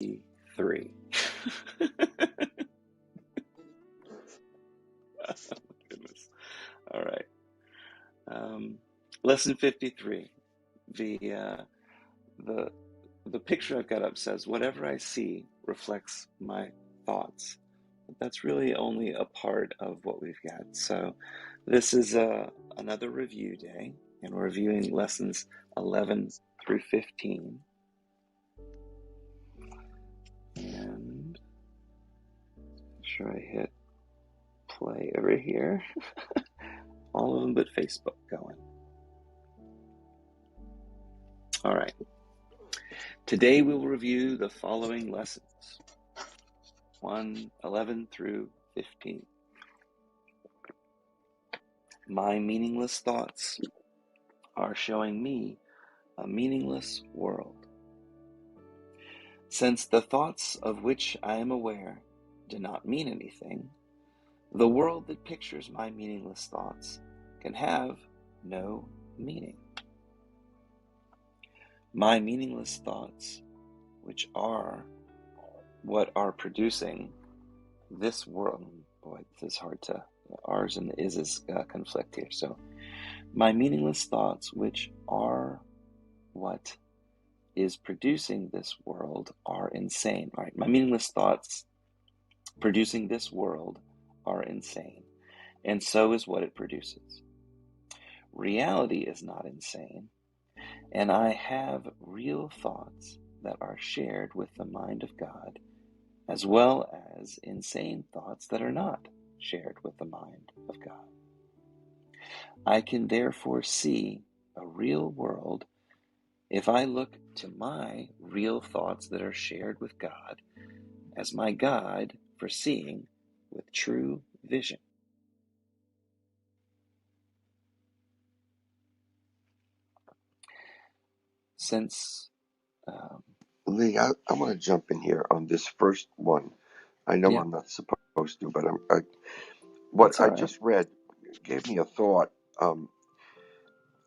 53. Goodness. All right. Lesson 53. The picture I've got up says, whatever I see reflects my thoughts. But that's really only a part of what we've got. So this is another review day, and we're reviewing lessons 11 through 15. And make sure I hit play over here. All of them but Facebook going. All right. Today we will review the following lessons. 11 through 15. My meaningless thoughts are showing me a meaningless world. Since the thoughts of which I am aware do not mean anything, the world that pictures my meaningless thoughts can have no meaning. My meaningless thoughts, which are what are producing this world. Boy, this is hard to, R's and the is's conflict here. So, my meaningless thoughts, which are what is producing this world, are insane. All right, my meaningless thoughts producing this world are insane, and so is what it produces. Reality is not insane, and I have real thoughts that are shared with the mind of God, as well as insane thoughts that are not shared with the mind of God. I can therefore see a real world if I look to my real thoughts that are shared with God as my guide for seeing with true vision. Since Lee, I want to jump in here on this first one. I know yeah, I'm not supposed to, but what that's I all right. just read gave me a thought.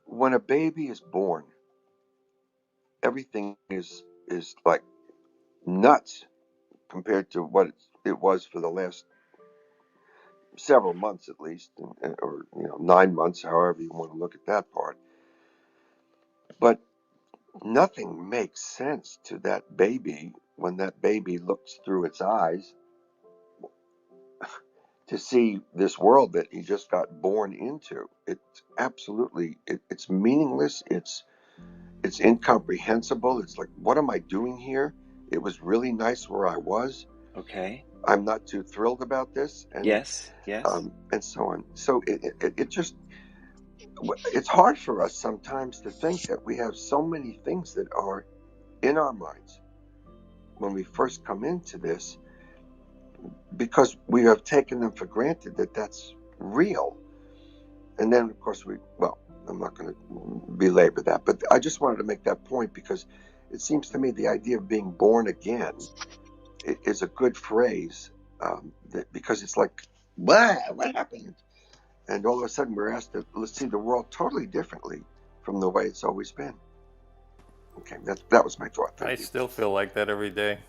When a baby is born, everything is like nuts compared to what it was for the last several months, at least, or 9 months, however you want to look at that part. But nothing makes sense to that baby when that baby looks through its eyes to see this world that he just got born into. It's absolutely, it's meaningless. It's incomprehensible. It's like, what am I doing here? It was really nice where I was. Okay. I'm not too thrilled about this, and Yes. and so on. So it just, it's hard for us sometimes to think that we have so many things that are in our minds when we first come into this, because we have taken them for granted that that's real. And then, of course, I'm not going to belabor that, but I just wanted to make that point because it seems to me the idea of being born again is a good phrase, because it's like, what happened? And all of a sudden we're asked to see the world totally differently from the way it's always been. Okay, that was my thought. I Thank you. still feel like that every day.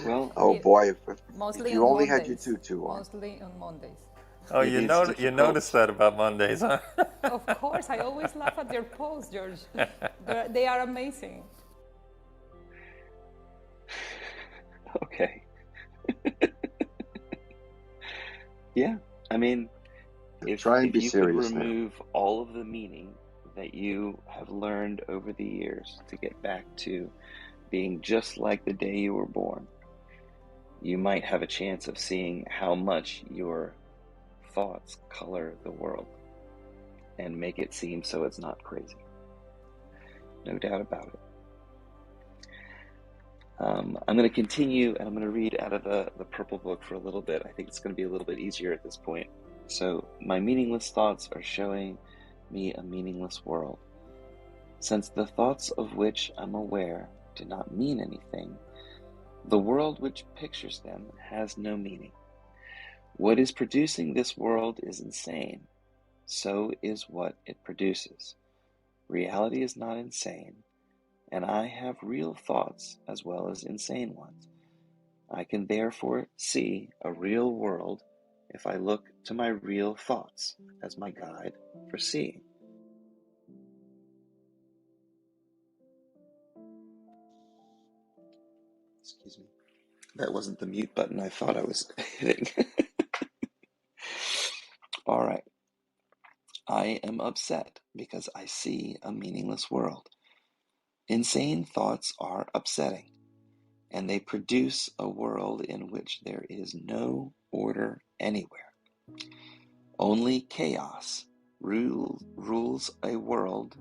Well, Oh It, boy, if mostly you on only had your Mondays. tutu on. Mostly on Mondays. Oh, it is you difficult. noticed that about Mondays, huh? Of course, I always laugh at your posts, George. They are amazing. Okay. Yeah. I mean, Try and if be you could serious now. remove all of the meaning that you have learned over the years to get back to being just like the day you were born, you might have a chance of seeing how much your thoughts color the world and make it seem so it's not crazy. No doubt about it. I'm going to continue, and I'm going to read out of the purple book for a little bit. I think it's going to be a little bit easier at this point. So, my meaningless thoughts are showing me a meaningless world. Since the thoughts of which I'm aware do not mean anything, the world which pictures them has no meaning. What is producing this world is insane. So is what it produces. Reality is not insane, and I have real thoughts as well as insane ones. I can therefore see a real world if I look to my real thoughts as my guide for seeing. Excuse me. That wasn't the mute button I thought I was hitting. All right. I am upset because I see a meaningless world. Insane thoughts are upsetting, and they produce a world in which there is no order anywhere. Only chaos rules a world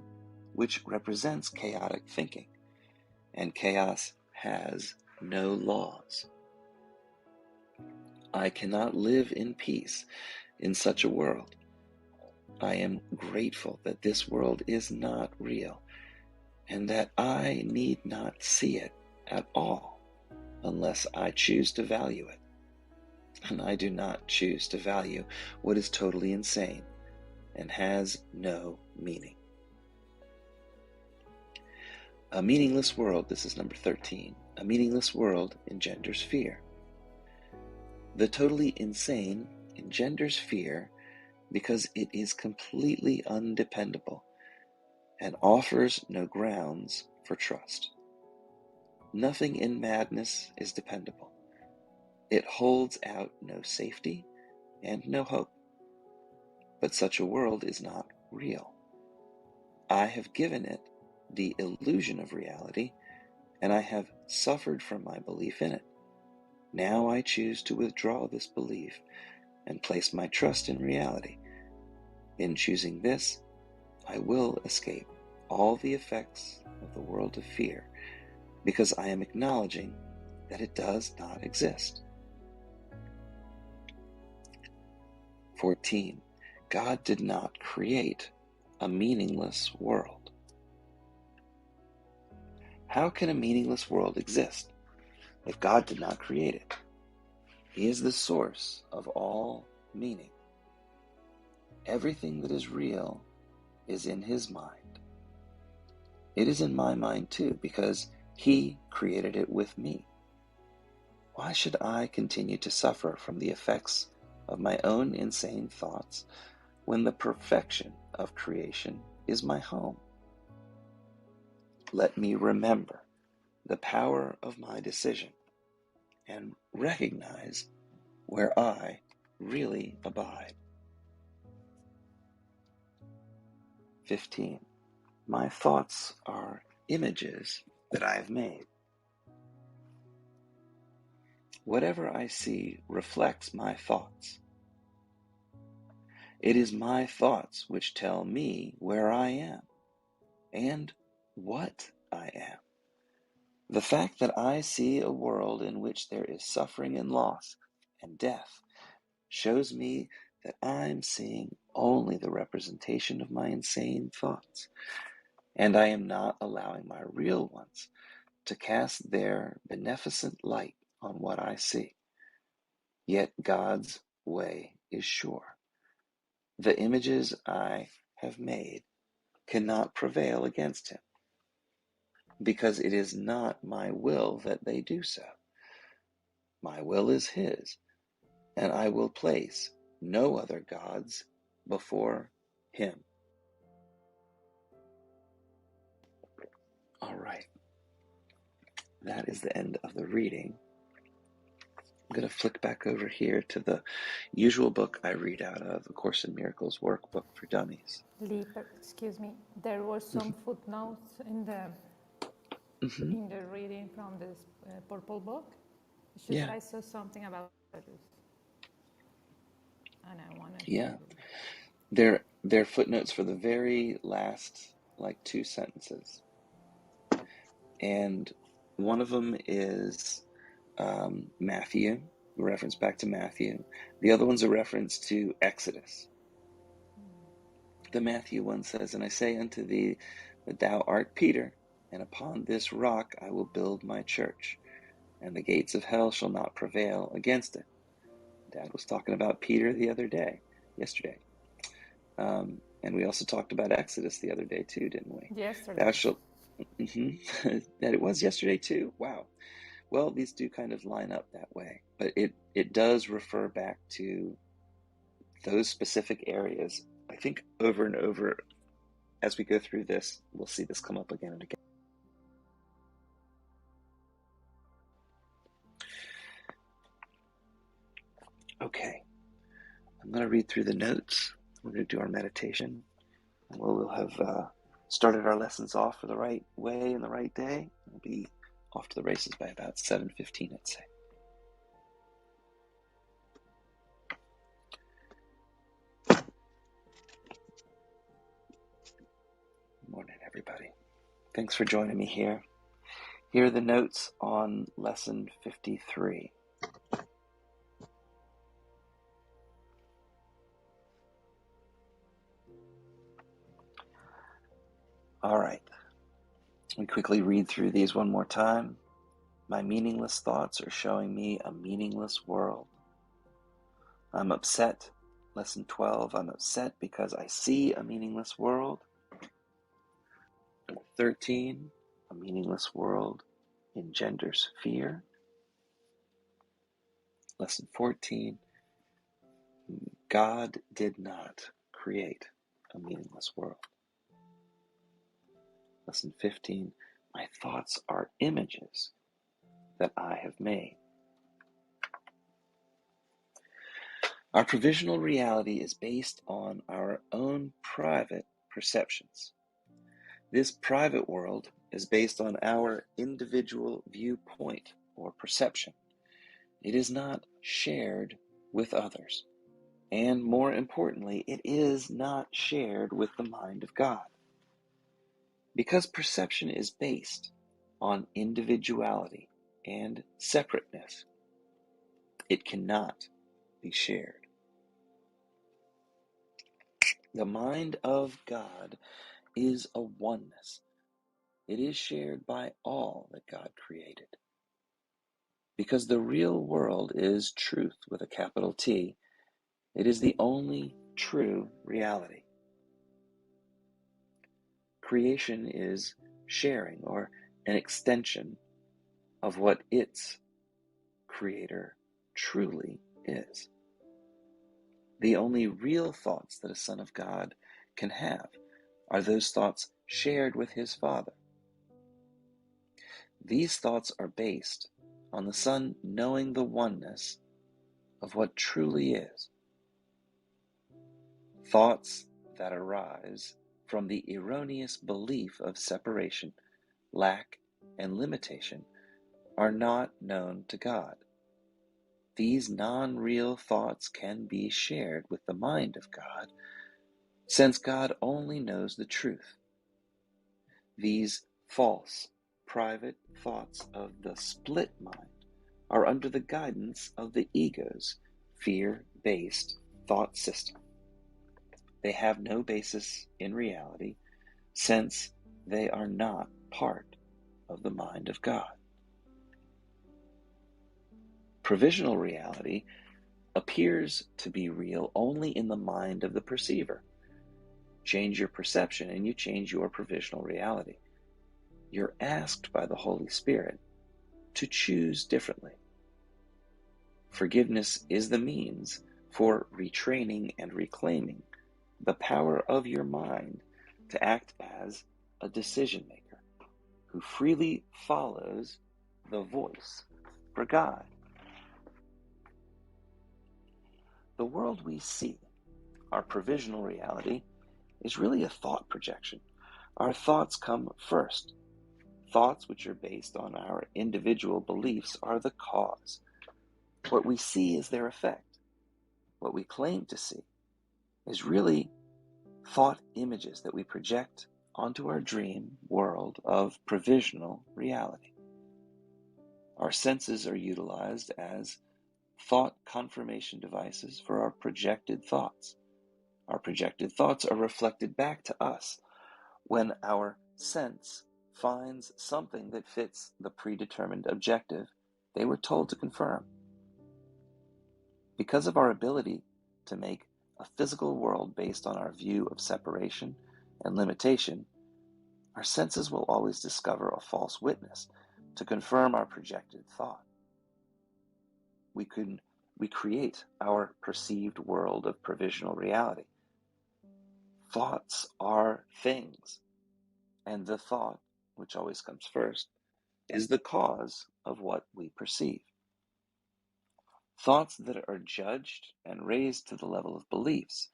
which represents chaotic thinking, and chaos has no laws. I cannot live in peace in such a world. I am grateful that this world is not real, and that I need not see it at all unless I choose to value it. And I do not choose to value what is totally insane and has no meaning. A meaningless world, this is number 13, a meaningless world engenders fear. The totally insane engenders fear because it is completely undependable and offers no grounds for trust. Nothing in madness is dependable. It holds out no safety and no hope. But such a world is not real. I have given it the illusion of reality, and I have suffered from my belief in it. Now I choose to withdraw this belief and place my trust in reality. In choosing this, I will escape all the effects of the world of fear, because I am acknowledging that it does not exist. 14. God did not create a meaningless world. How can a meaningless world exist if God did not create it? He is the source of all meaning. Everything that is real is in His mind. It is in my mind too, because He created it with me. Why should I continue to suffer from the effects of my own insane thoughts when the perfection of creation is my home? Let me remember the power of my decision and recognize where I really abide. 15. My thoughts are images that I have made. Whatever I see reflects my thoughts. It is my thoughts which tell me where I am and what I am. The fact that I see a world in which there is suffering and loss and death shows me that I'm seeing only the representation of my insane thoughts, and I am not allowing my real ones to cast their beneficent light on what I see. Yet God's way is sure. The images I have made cannot prevail against Him, because it is not my will that they do so. My will is His, and I will place no other gods before Him. All right. That is the end of the reading. I'm going to flick back over here to the usual book I read out of, A Course in Miracles Workbook for Dummies. Excuse me. There were some footnotes in the reading from this purple book. It's just that I saw something about this, and I wanted to. They're footnotes for the very last, two sentences. And one of them is Matthew, a reference back to Matthew. The other one's a reference to Exodus. The Matthew one says, "And I say unto thee that thou art Peter, and upon this rock I will build my church, and the gates of hell shall not prevail against it." Dad was talking about Peter yesterday. And we also talked about Exodus the other day too, didn't we? Yesterday. That it was yesterday too? Wow. Well, these do kind of line up that way, but it does refer back to those specific areas. I think over and over as we go through this, we'll see this come up again and again. Okay, I'm going to read through the notes. We're going to do our meditation. And we'll have started our lessons off for the right way and the right day. We'll be off to the races by about 7:15, I'd say. Good morning, everybody. Thanks for joining me here. Here are the notes on lesson 53. All right. Let me quickly read through these one more time. My meaningless thoughts are showing me a meaningless world. I'm upset. Lesson 12, I'm upset because I see a meaningless world. 13, a meaningless world engenders fear. Lesson 14, God did not create a meaningless world. Lesson 15, my thoughts are images that I have made. Our provisional reality is based on our own private perceptions. This private world is based on our individual viewpoint or perception. It is not shared with others. And more importantly, it is not shared with the mind of God. Because perception is based on individuality and separateness, it cannot be shared. The mind of God is a oneness. It is shared by all that God created. Because the real world is truth with a capital T, it is the only true reality. Creation is sharing or an extension of what its creator truly is. The only real thoughts that a son of God can have are those thoughts shared with his Father. These thoughts are based on the Son knowing the oneness of what truly is. Thoughts that arise from the erroneous belief of separation, lack, and limitation are not known to God. These non-real thoughts can be shared with the mind of God, since God only knows the truth. These false, private thoughts of the split mind are under the guidance of the ego's fear-based thought system. They have no basis in reality, since they are not part of the mind of God. Provisional reality appears to be real only in the mind of the perceiver. Change your perception and you change your provisional reality. You're asked by the Holy Spirit to choose differently. Forgiveness is the means for retraining and reclaiming the power of your mind to act as a decision maker who freely follows the voice for God. The world we see, our provisional reality, is really a thought projection. Our thoughts come first. Thoughts which are based on our individual beliefs are the cause. What we see is their effect. What we claim to see is really thought images that we project onto our dream world of provisional reality. Our senses are utilized as thought confirmation devices for our projected thoughts. Our projected thoughts are reflected back to us when our sense finds something that fits the predetermined objective they were told to confirm. Because of our ability to make a physical world based on our view of separation and limitation, Our senses will always discover a false witness to confirm our projected thought. We create our perceived world of provisional reality. Thoughts are things, and the thought, which always comes first, is the cause of what we perceive. Thoughts that are judged and raised to the level of beliefs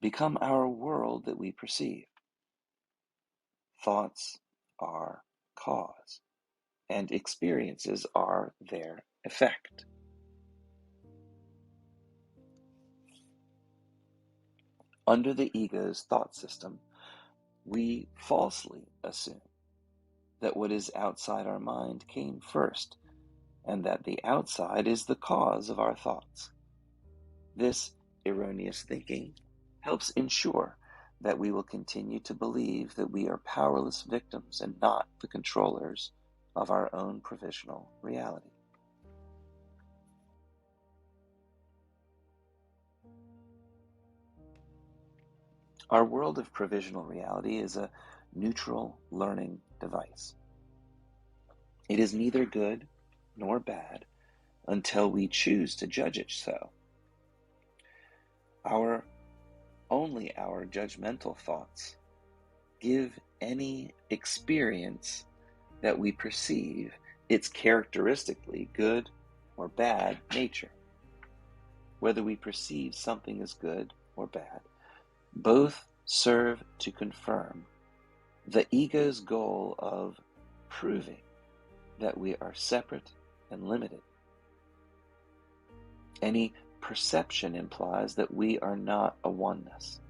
become our world that we perceive. Thoughts are cause, and experiences are their effect. Under the ego's thought system, we falsely assume that what is outside our mind came first, and that the outside is the cause of our thoughts. This erroneous thinking helps ensure that we will continue to believe that we are powerless victims and not the controllers of our own provisional reality. Our world of provisional reality is a neutral learning device. It is neither good nor bad until we choose to judge it so. Only our judgmental thoughts give any experience that we perceive its characteristically good or bad nature. Whether we perceive something as good or bad, both serve to confirm the ego's goal of proving that we are separate and limited. Any perception implies that we are not a oneness.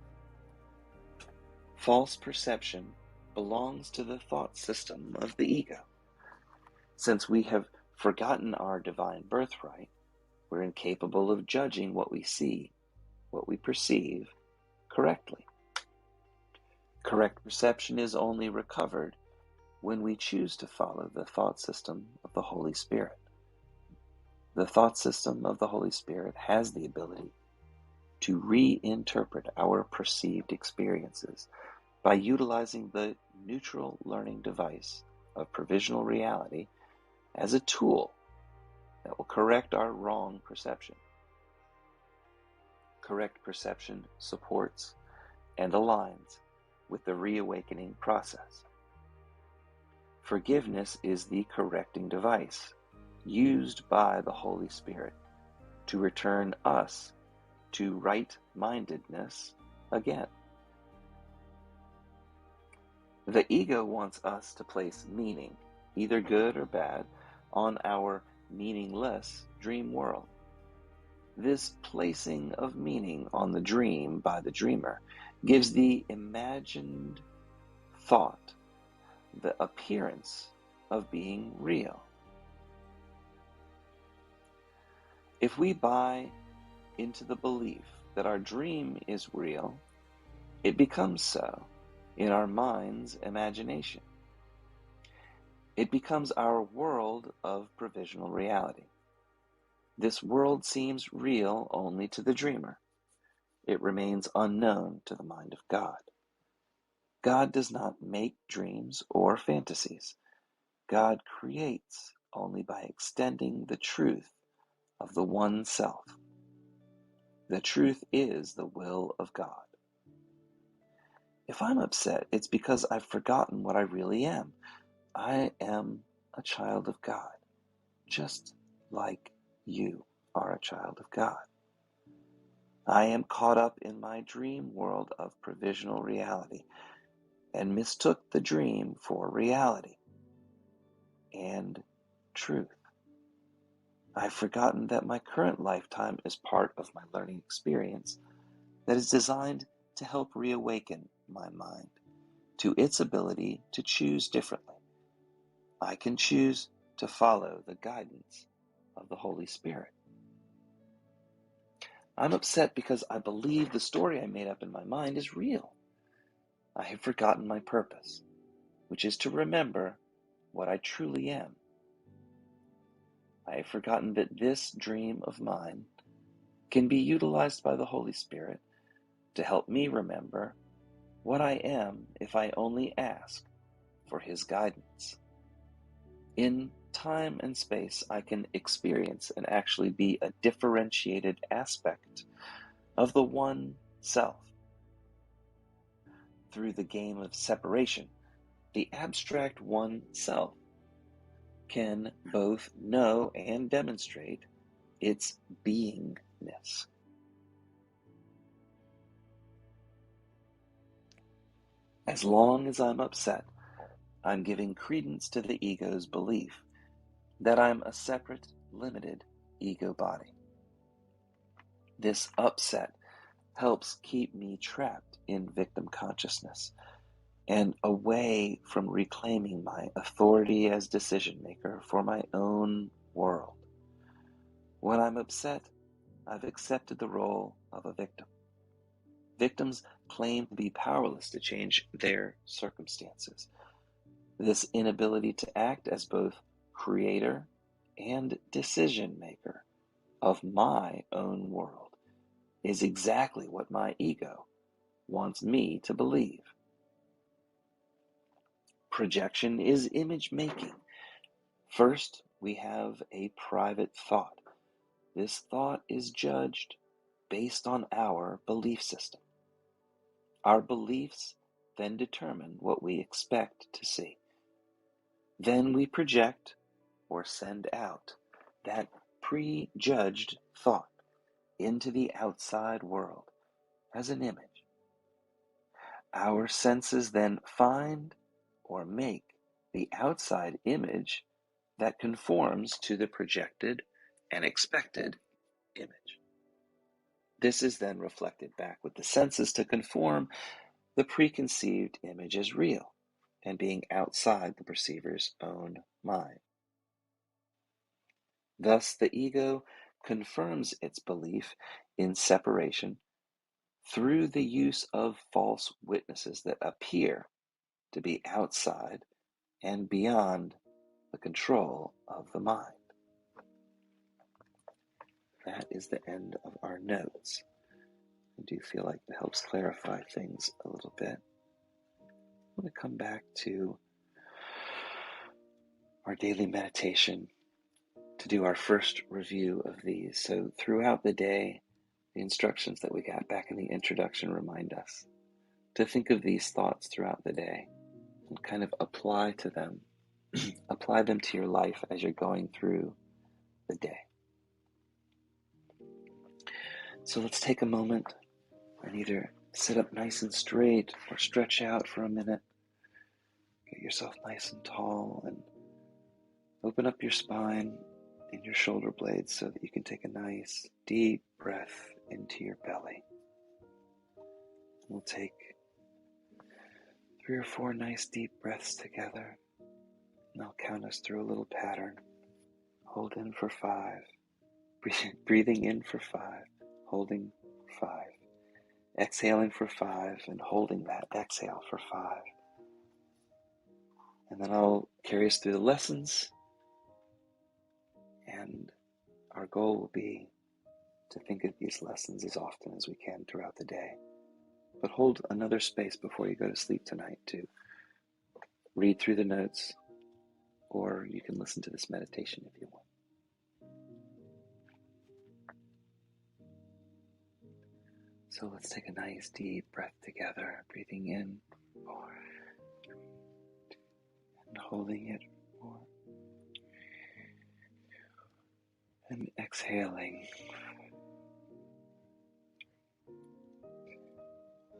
False perception belongs to the thought system of the ego. Since we have forgotten our divine birthright, we're incapable of judging what we see, what we perceive, correctly. Correct perception is only recovered when we choose to follow the thought system of the Holy Spirit. The thought system of the Holy Spirit has the ability to reinterpret our perceived experiences by utilizing the neutral learning device of provisional reality as a tool that will correct our wrong perception. Correct perception supports and aligns with the reawakening process. Forgiveness is the correcting device used by the Holy Spirit to return us to right-mindedness again. The ego wants us to place meaning, either good or bad, on our meaningless dream world. This placing of meaning on the dream by the dreamer gives the imagined thought the appearance of being real. If we buy into the belief that our dream is real, it becomes so in our mind's imagination. It becomes our world of provisional reality. This world seems real only to the dreamer. It remains unknown to the mind of God. God does not make dreams or fantasies. God creates only by extending the truth of the one self. The truth is the will of God. If I'm upset, it's because I've forgotten what I really am. I am a child of God, just like you are a child of God. I am caught up in my dream world of provisional reality and mistook the dream for reality and truth. I've forgotten that my current lifetime is part of my learning experience that is designed to help reawaken my mind to its ability to choose differently. I can choose to follow the guidance of the Holy Spirit. I'm upset because I believe the story I made up in my mind is real. I have forgotten my purpose, which is to remember what I truly am. I have forgotten that this dream of mine can be utilized by the Holy Spirit to help me remember what I am if I only ask for his guidance. In time and space, I can experience and actually be a differentiated aspect of the one self. Through the game of separation, the abstract one self can both know and demonstrate its beingness. As long as I'm upset, I'm giving credence to the ego's belief that I'm a separate, limited ego body. This upset helps keep me trapped in victim consciousness and away from reclaiming my authority as decision maker for my own world. When I'm upset, I've accepted the role of a victim. Victims claim to be powerless to change their circumstances. This inability to act as both creator and decision maker of my own world is exactly what my ego wants me to believe. Projection is image making. First, we have a private thought. This thought is judged based on our belief system. Our beliefs then determine what we expect to see. Then we project or send out that prejudged thought into the outside world as an image. Our senses then find or make the outside image that conforms to the projected and expected image. This is then reflected back with the senses to conform the preconceived image as real and being outside the perceiver's own mind. Thus, the ego confirms its belief in separation through the use of false witnesses that appear to be outside and beyond the control of the mind. That is the end of our notes. I do feel like it helps clarify things a little bit. I'm going to come back to our daily meditation to do our first review of these. So throughout the day, the instructions that we got back in the introduction remind us to think of these thoughts throughout the day and kind of apply to them, apply them to your life as you're going through the day. So let's take a moment and either sit up nice and straight or stretch out for a minute. Get yourself nice and tall and open up your spine and your shoulder blades so that you can take a nice deep breath into your belly. We'll take 3 or 4 nice deep breaths together, and I'll count us through a little pattern. Hold in for 5, breathing in for 5, holding 5, exhaling for 5, and holding that exhale for 5. And then I'll carry us through the lessons, and our goal will be to think of these lessons as often as we can throughout the day. But hold another space before you go to sleep tonight to read through the notes, or you can listen to this meditation if you want. So let's take a nice deep breath together, breathing in 4, and holding it 4, and exhaling,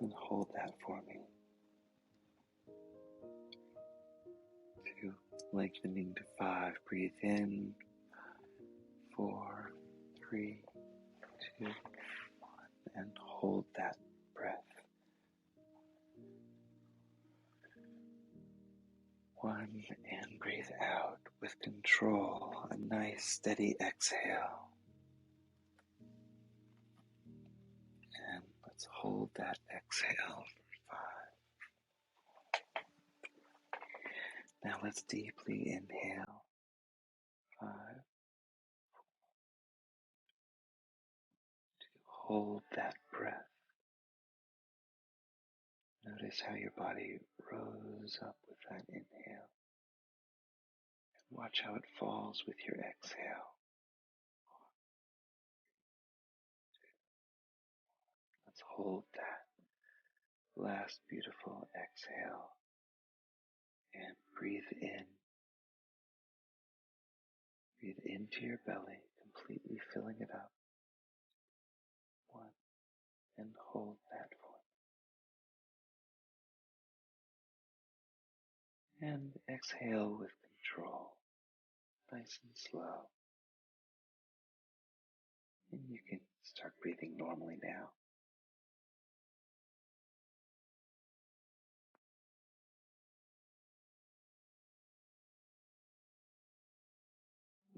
and hold that for me. 2, lengthening to 5, breathe in, 4, 3, 2, 1, and hold that breath. 1, and breathe out with control, a nice steady exhale. And let's hold that exhale for 5. Now let's deeply inhale. 5. Hold that breath. Notice how your body rose up with that inhale. Watch how it falls with your exhale. Let's hold that last beautiful exhale and breathe in. Breathe into your belly, completely filling it up. One, and hold that for. And exhale with control, nice and slow. And you can start breathing normally now.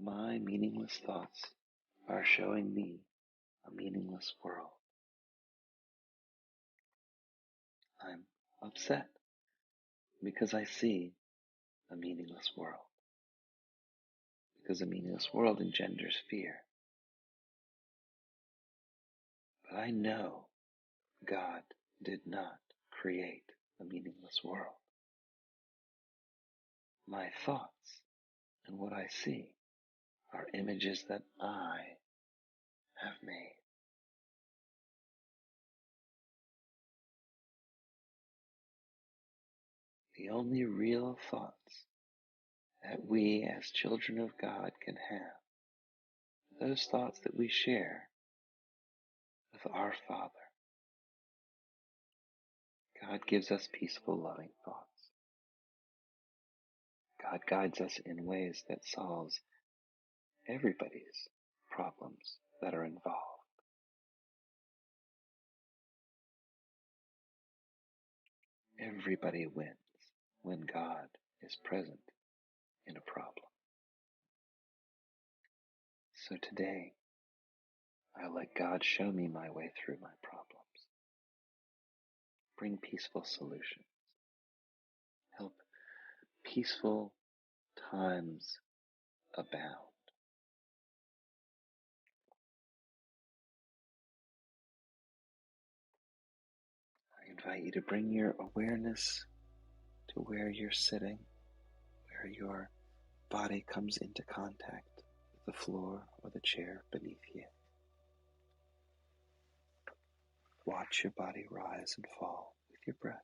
My meaningless thoughts are showing me a meaningless world. I'm upset because I see a meaningless world. Because a meaningless world engenders fear. But I know God did not create a meaningless world. My thoughts and what I see are images that I have made. The only real thoughts that we as children of God can have, those thoughts that we share with our Father. God gives us peaceful, loving thoughts. God guides us in ways that solves everybody's problems that are involved. Everybody wins when God is present in a problem. So today, I let God show me my way through my problems. Bring peaceful solutions. Help peaceful times abound. I invite you to bring your awareness to where you're sitting, where your body comes into contact with the floor or the chair beneath you. Watch your body rise and fall with your breath.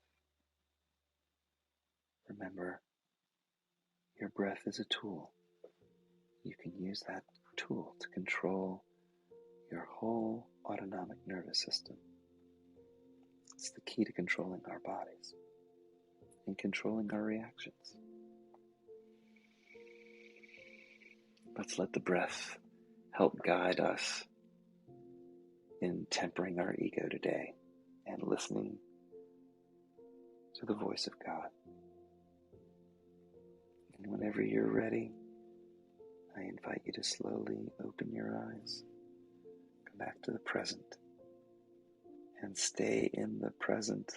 Remember, your breath is a tool. You can use that tool to control your whole autonomic nervous system. It's the key to controlling our bodies and controlling our reactions. Let's let the breath help guide us in tempering our ego today and listening to the voice of God. And whenever you're ready, I invite you to slowly open your eyes, come back to the present, and stay in the present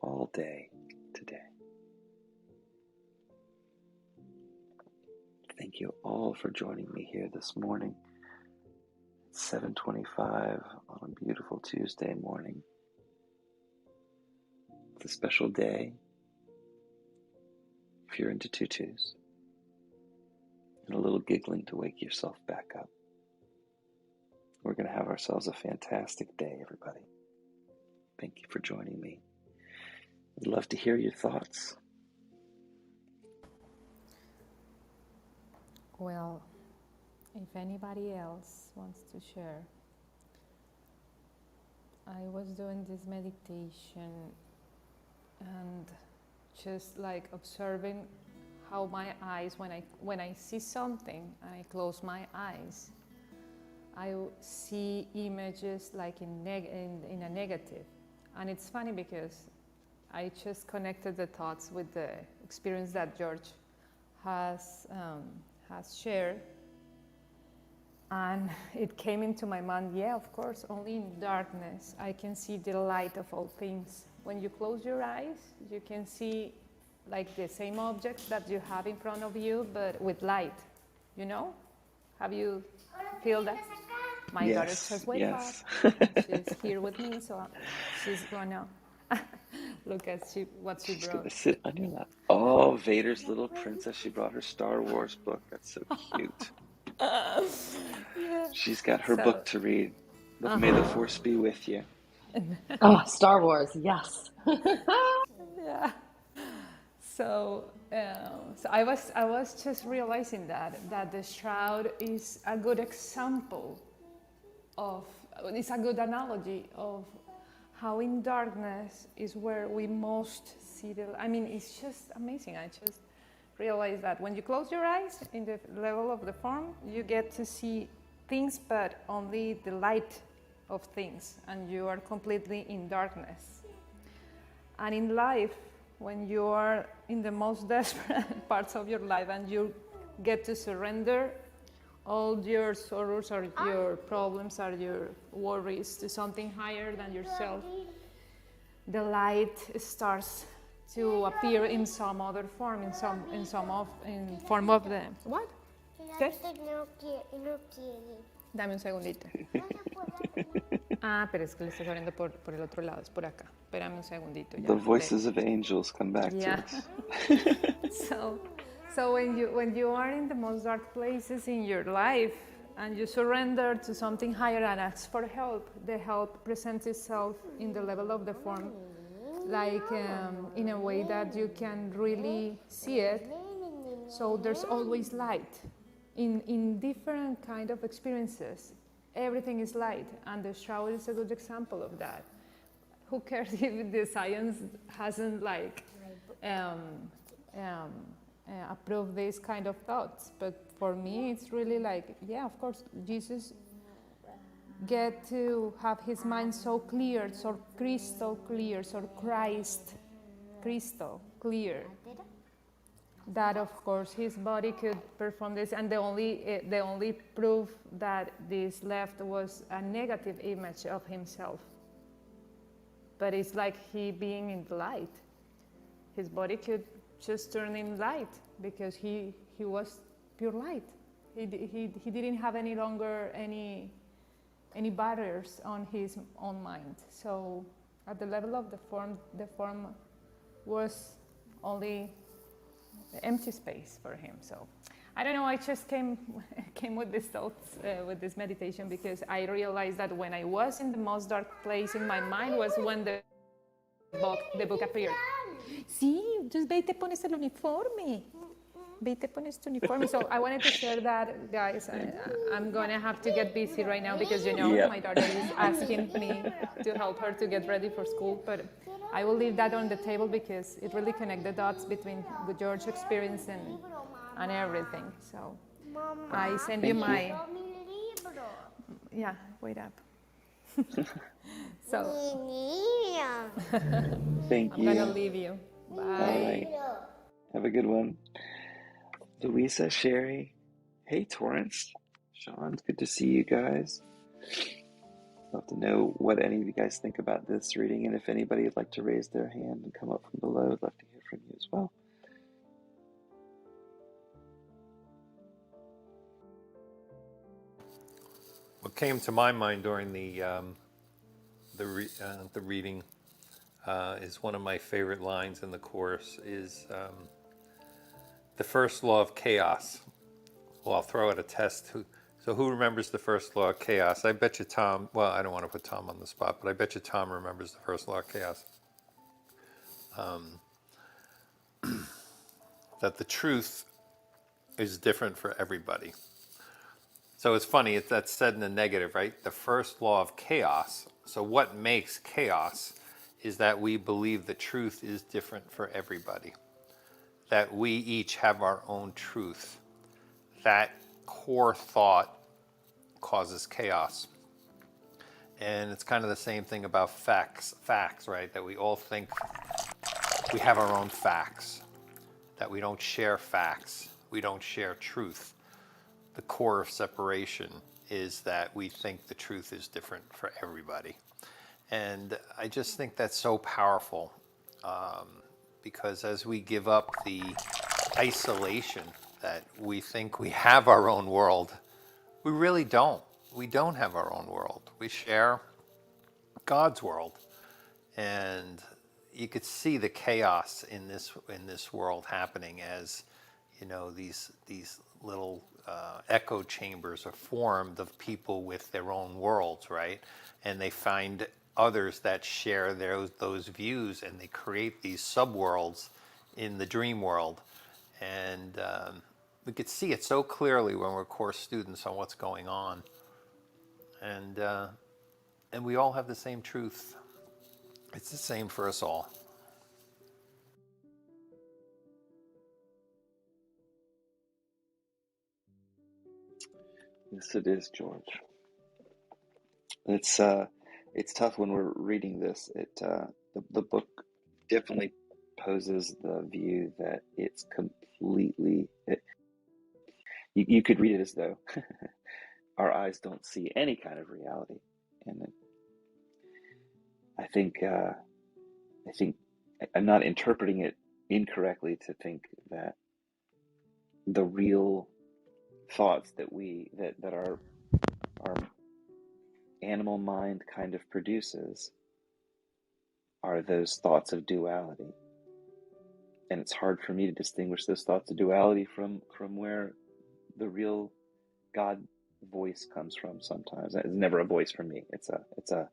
all day today. Thank you all for joining me here this morning. It's 7:25 on a beautiful Tuesday morning. It's a special day if you're into tutus, and a little giggling to wake yourself back up. We're going to have ourselves a fantastic day, everybody. Thank you for joining me. I'd love to hear your thoughts. Well, if anybody else wants to share, I was doing this meditation and just like observing how my eyes, when I see something and I close my eyes, I see images like in a negative. And it's funny because I just connected the thoughts with the experience that George has shared. And it came into my mind, yeah, of course, only in darkness I can see the light of all things. When you close your eyes, you can see like the same objects that you have in front of you, but with light, you know? Have you feel that? My daughter just wake up. Yes. She's here with me, so she's gonna Look at what she She's brought. gonna sit on your lap. Oh, Vader's little princess. She brought her Star Wars book. That's so cute. Yeah. She's got her So, book to read. May the Force be with you. Oh, Star Wars, yes. yeah. So I was just realizing that the shroud is a good example of, it's a good analogy of how in darkness is where we most see the, I mean, it's just amazing. I just realized that when you close your eyes in the level of the form, you get to see things, but only the light of things, and you are completely in darkness. And in life, when you are in the most desperate parts of your life and you get to surrender all your sorrows or your problems or your worries to something higher than yourself, the light starts to appear in some other form, in form of the what? ¿Qué? Dame un segundito. Ah, pero es que le estás abriendo por el otro lado, es por acá. Espérame un segundito. The voices of angels come back to us. So when you are in the most dark places in your life and you surrender to something higher and ask for help, the help presents itself in the level of the form, like in a way that you can really see it. So there's always light in different kind of experiences. Everything is light, and the shroud is a good example of that. Who cares if the science hasn't approved these kind of thoughts? But for me, it's really like, yeah, of course, Jesus get to have his mind so clear, so crystal clear, so Christ crystal clear, that of course his body could perform this, and the only proof that this left was a negative image of himself. But it's like he being in the light. His body could just turn in light because he was pure light. He didn't have any longer any barriers on his own mind. So at the level of the form was only empty space for him. So I don't know, I just came with these thoughts, with this meditation, because I realized that when I was in the most dark place in my mind was when the book appeared. Sí, just ve y te pones el uniforme. Ve y te pones tu uniforme. So I wanted to share that, guys. I'm going to have to get busy right now because, my daughter is asking me to help her to get ready for school. But I will leave that on the table because it really connects the dots between the George experience and everything. So I send you my... Yeah, wait up. So Thank you. I'm going to leave you. Bye. All right. Have a good one. Louisa, Sherry. Hey, Torrance. Sean, it's good to see you guys. Love to know what any of you guys think about this reading, and if anybody would like to raise their hand and come up from below, I'd love to hear from you as well. What came to my mind during the reading is one of my favorite lines in the course is the first law of chaos. Well, I'll throw out a test. So who remembers the first law of chaos? I bet you Tom, well, I don't want to put Tom on the spot, but I bet you Tom remembers the first law of chaos. That the truth is different for everybody. So it's funny, that's said in the negative, right? The first law of chaos. So what makes chaos is that we believe the truth is different for everybody. That we each have our own truth. That core thought causes chaos. And it's kind of the same thing about facts, right? That we all think we have our own facts. That we don't share facts. We don't share truth. The core of separation is that we think the truth is different for everybody. And I just think that's so powerful because as we give up the isolation that we think we have our own world, we really don't. We don't have our own world. We share God's world. And you could see the chaos in this world happening as, these little echo chambers are formed of people with their own worlds, right? And they find others that share those views, and they create these subworlds in the dream world. And we could see it so clearly when we're course students on what's going on. And we all have the same truth. It's the same for us all. Yes, it is, George. It's tough when we're reading this. The book definitely poses the view that it's completely. You could read it as though our eyes don't see any kind of reality, and I think I'm not interpreting it incorrectly to think that the real thoughts that our animal mind kind of produces are those thoughts of duality. And it's hard for me to distinguish those thoughts of duality from where the real God voice comes from sometimes. It's never a voice for me. It's a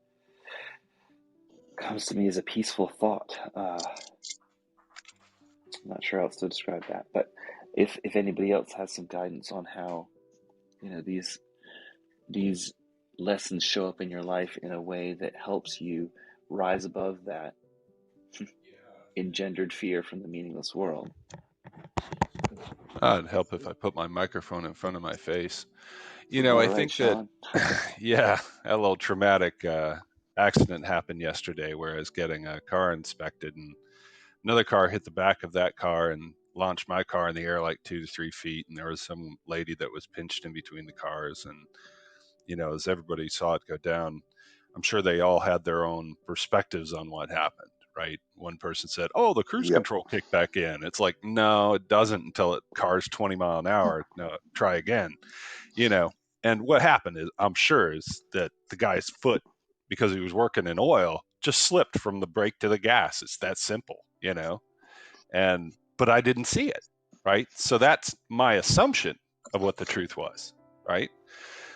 comes to me as a peaceful thought. I'm not sure how else to describe that. But if anybody else has some guidance on how, these lessons show up in your life in a way that helps you rise above that engendered fear from the meaningless world. It'd help if I put my microphone in front of my face. All I right, think that, Sean. yeah, a little traumatic accident happened yesterday where I was getting a car inspected, and another car hit the back of that car and launched my car in the air like 2 to 3 feet. And there was some lady that was pinched in between the cars. And, as everybody saw it go down, I'm sure they all had their own perspectives on what happened, right? One person said, "Oh, the cruise Yep. control kicked back in." It's like, no, it doesn't until it car's 20 mile an hour. No, try again, And what happened is, I'm sure, is that the guy's foot, because he was working in oil, just slipped from the brake to the gas. It's that simple, but I didn't see it, right? So that's my assumption of what the truth was, right?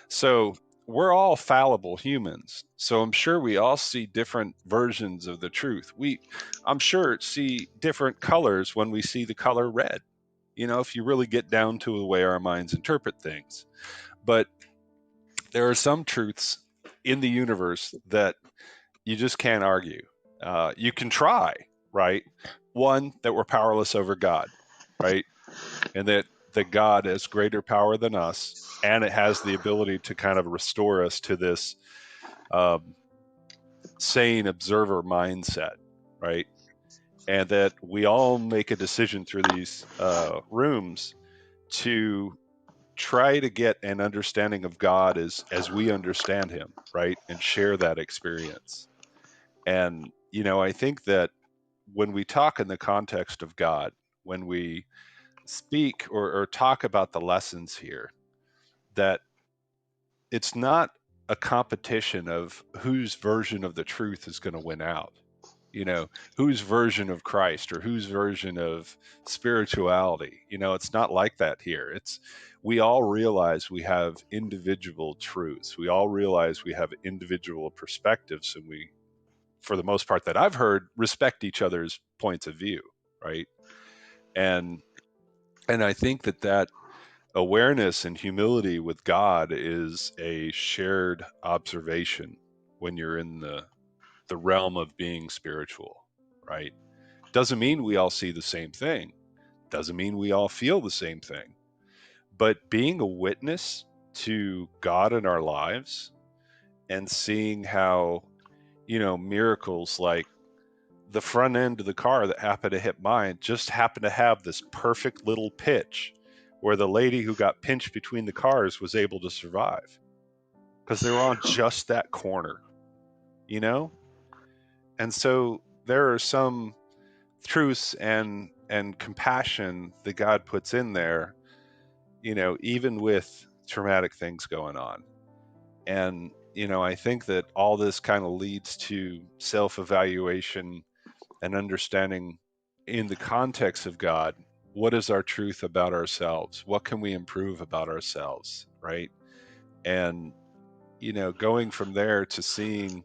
So we're all fallible humans. So I'm sure we all see different versions of the truth. I'm sure, see different colors when we see the color red, if you really get down to the way our minds interpret things. But there are some truths in the universe that you just can't argue. You can try, right? One, that we're powerless over God, right? And that God has greater power than us, and it has the ability to kind of restore us to this sane observer mindset, right? And that we all make a decision through these rooms to try to get an understanding of God as we understand him, right? And share that experience. And, I think that when we talk in the context of God, when we speak or talk about the lessons here, that it's not a competition of whose version of the truth is going to win out, whose version of Christ or whose version of spirituality. It's not like that here. We all realize we have individual truths. We all realize we have individual perspectives, and we, for the most part that I've heard, respect each other's points of view, right? And I think that awareness and humility with God is a shared observation when you're in the realm of being spiritual, right? Doesn't mean we all see the same thing. Doesn't mean we all feel the same thing. But being a witness to God in our lives and seeing how, miracles like the front end of the car that happened to hit mine just happened to have this perfect little pitch where the lady who got pinched between the cars was able to survive because they were on just that corner, And so there are some truths and compassion that God puts in there, even with traumatic things going on. And, I think that all this kind of leads to self-evaluation and understanding in the context of God, what is our truth about ourselves? What can we improve about ourselves, right? And, going from there to seeing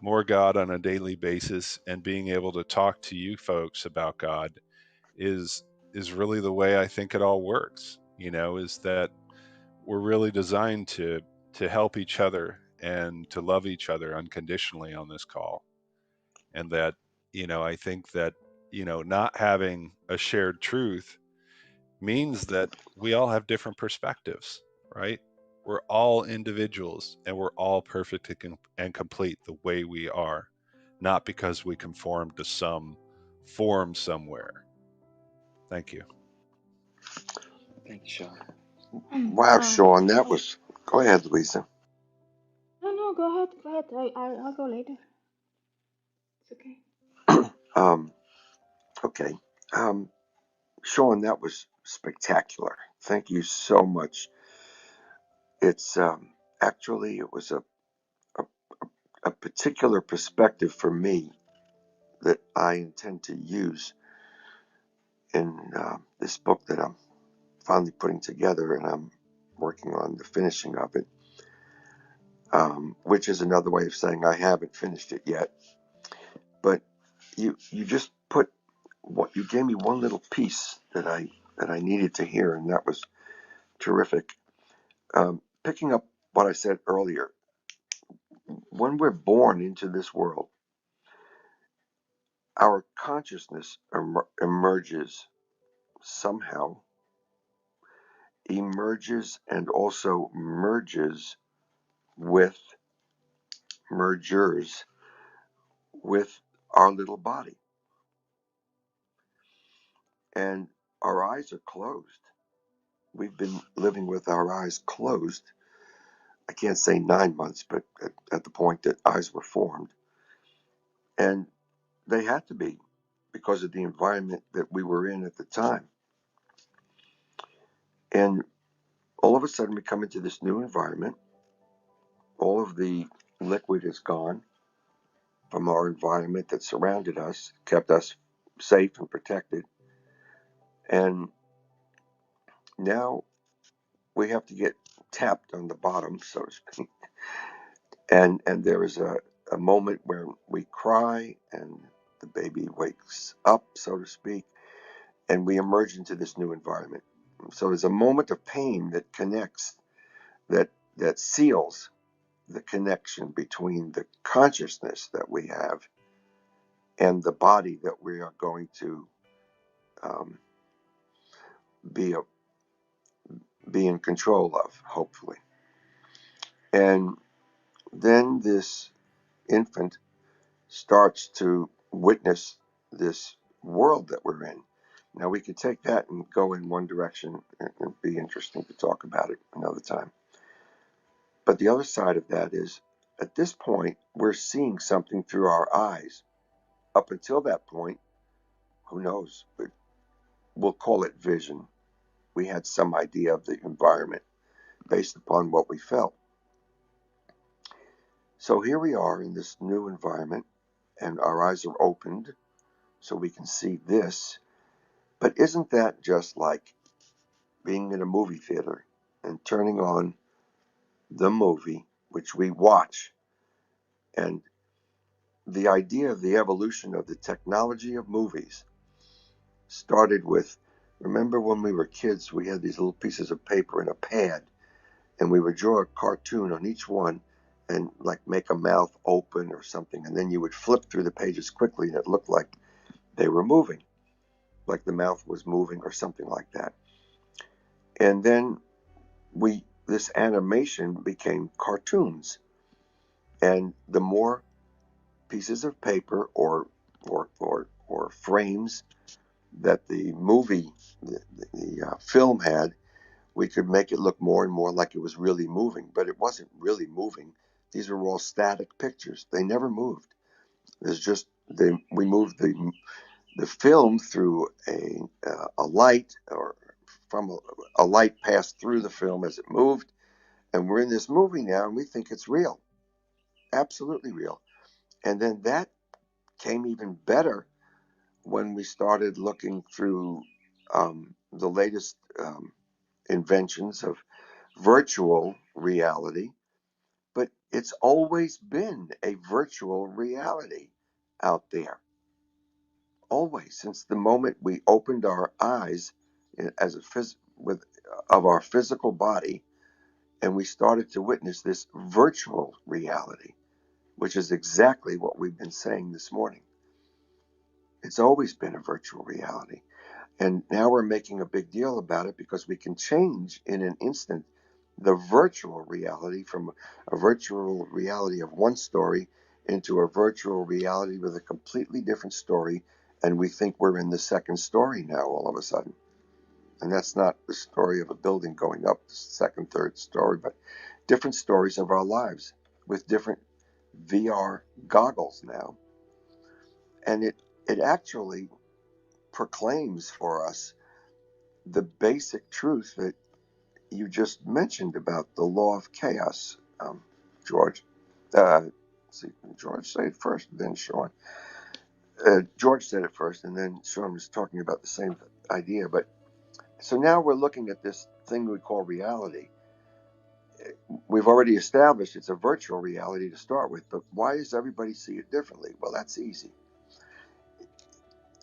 more God on a daily basis and being able to talk to you folks about God is really the way I think it all works, is that we're really designed to help each other and to love each other unconditionally on this call. And that, I think that, not having a shared truth means that we all have different perspectives, right? We're all individuals and we're all perfect and complete the way we are, not because we conform to some form somewhere. Thank you. Thank you, Sean. Wow, Sean, that was. Go ahead, Louisa. No, go ahead. Go ahead. I'll go later. It's okay. Okay. Sean, that was spectacular. Thank you so much. It's actually it was a, a particular perspective for me that I intend to use in this book that I'm finally putting together, and I'm working on the finishing of it, which is another way of saying I haven't finished it yet. But you just put what you gave me one little piece that I needed to hear, and that was terrific. Picking up what I said earlier, when we're born into this world, our consciousness emerges somehow, emerges and also with mergers with our little body, and our eyes are closed. We've been living with our eyes closed. I can't say 9 months, but at the point that eyes were formed, and they had to be because of the environment that we were in at the time. And all of a sudden, we come into this new environment. All of the liquid is gone from our environment that surrounded us, kept us safe and protected. And now we have to get tapped on the bottom, so to speak. And there is a moment where we cry and the baby wakes up, so to speak, and we emerge into this new environment. So there's a moment of pain that connects, that seals the connection between the consciousness that we have and the body that we are going to be in control of, hopefully. And then this infant starts to witness this world that we're in. Now, we could take that and go in one direction, and it'd be interesting to talk about it another time. But the other side of that is, at this point, we're seeing something through our eyes. Up until that point, who knows? But we'll call it vision. We had some idea of the environment based upon what we felt. So here we are in this new environment, and our eyes are opened so we can see this. But isn't that just like being in a movie theater and turning on the movie, which we watch? And the idea of the evolution of the technology of movies started with, remember when we were kids, we had these little pieces of paper and a pad, and we would draw a cartoon on each one and like make a mouth open or something, and then you would flip through the pages quickly and it looked like they were moving, like the mouth was moving or something like that. And then this animation became cartoons, and the more pieces of paper or frames that the movie, the film had, we could make it look more and more like it was really moving, but it wasn't really moving. These were all static pictures. They never moved. There's just we moved the film through a light, or from a light passed through the film as it moved, and we're in this movie now, and we think it's real, absolutely real. And then that came even better when we started looking through the latest inventions of virtual reality, but it's always been a virtual reality out there. Always, since the moment we opened our eyes as a of our physical body, and we started to witness this virtual reality, which is exactly what we've been saying this morning. It's always been a virtual reality. And now we're making a big deal about it because we can change in an instant the virtual reality from a virtual reality of one story into a virtual reality with a completely different story. And we think we're in the second story now all of a sudden. And that's not the story of a building going up the second, third story, but different stories of our lives with different VR goggles now. And it actually proclaims for us the basic truth that you just mentioned about the law of chaos, George. See, George said it first, then Sean. George said it first, and then Sean was talking about the same idea. But so now we're looking at this thing we call reality. We've already established it's a virtual reality to start with, but why does everybody see it differently? Well, that's easy.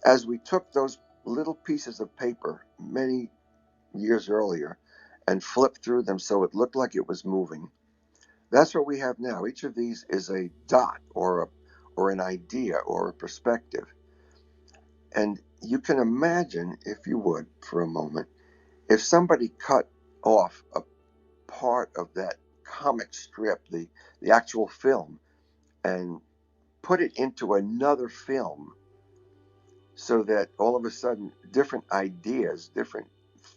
As we took those little pieces of paper many years earlier and flipped through them so it looked like it was moving, that's what we have now. Each of these is a dot or an idea or a perspective. And you can imagine, if you would, for a moment, if somebody cut off a part of that comic strip, the actual film, and put it into another film so that all of a sudden different ideas, different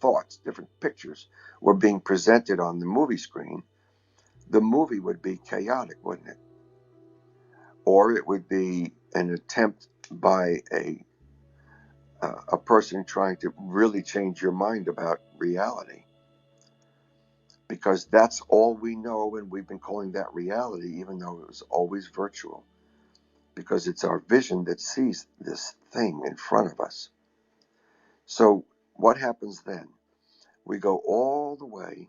thoughts, different pictures were being presented on the movie screen, the movie would be chaotic, wouldn't it? Or it would be an attempt by a person trying to really change your mind about reality, because that's all we know, and we've been calling that reality, even though it was always virtual, because it's our vision that sees this thing in front of us. So what happens then? We go all the way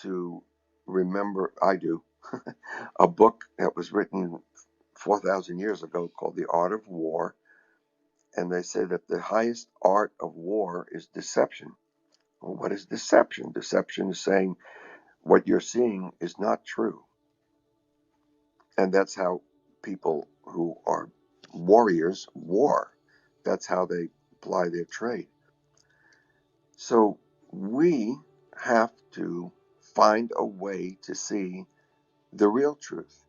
to remember, I do, a book that was written 4,000 years ago called The Art of War. And they say that the highest art of war is deception. Well, what is deception? Deception is saying what you're seeing is not true. And that's how people who are warriors war. That's how they ply their trade. So we have to find a way to see the real truth,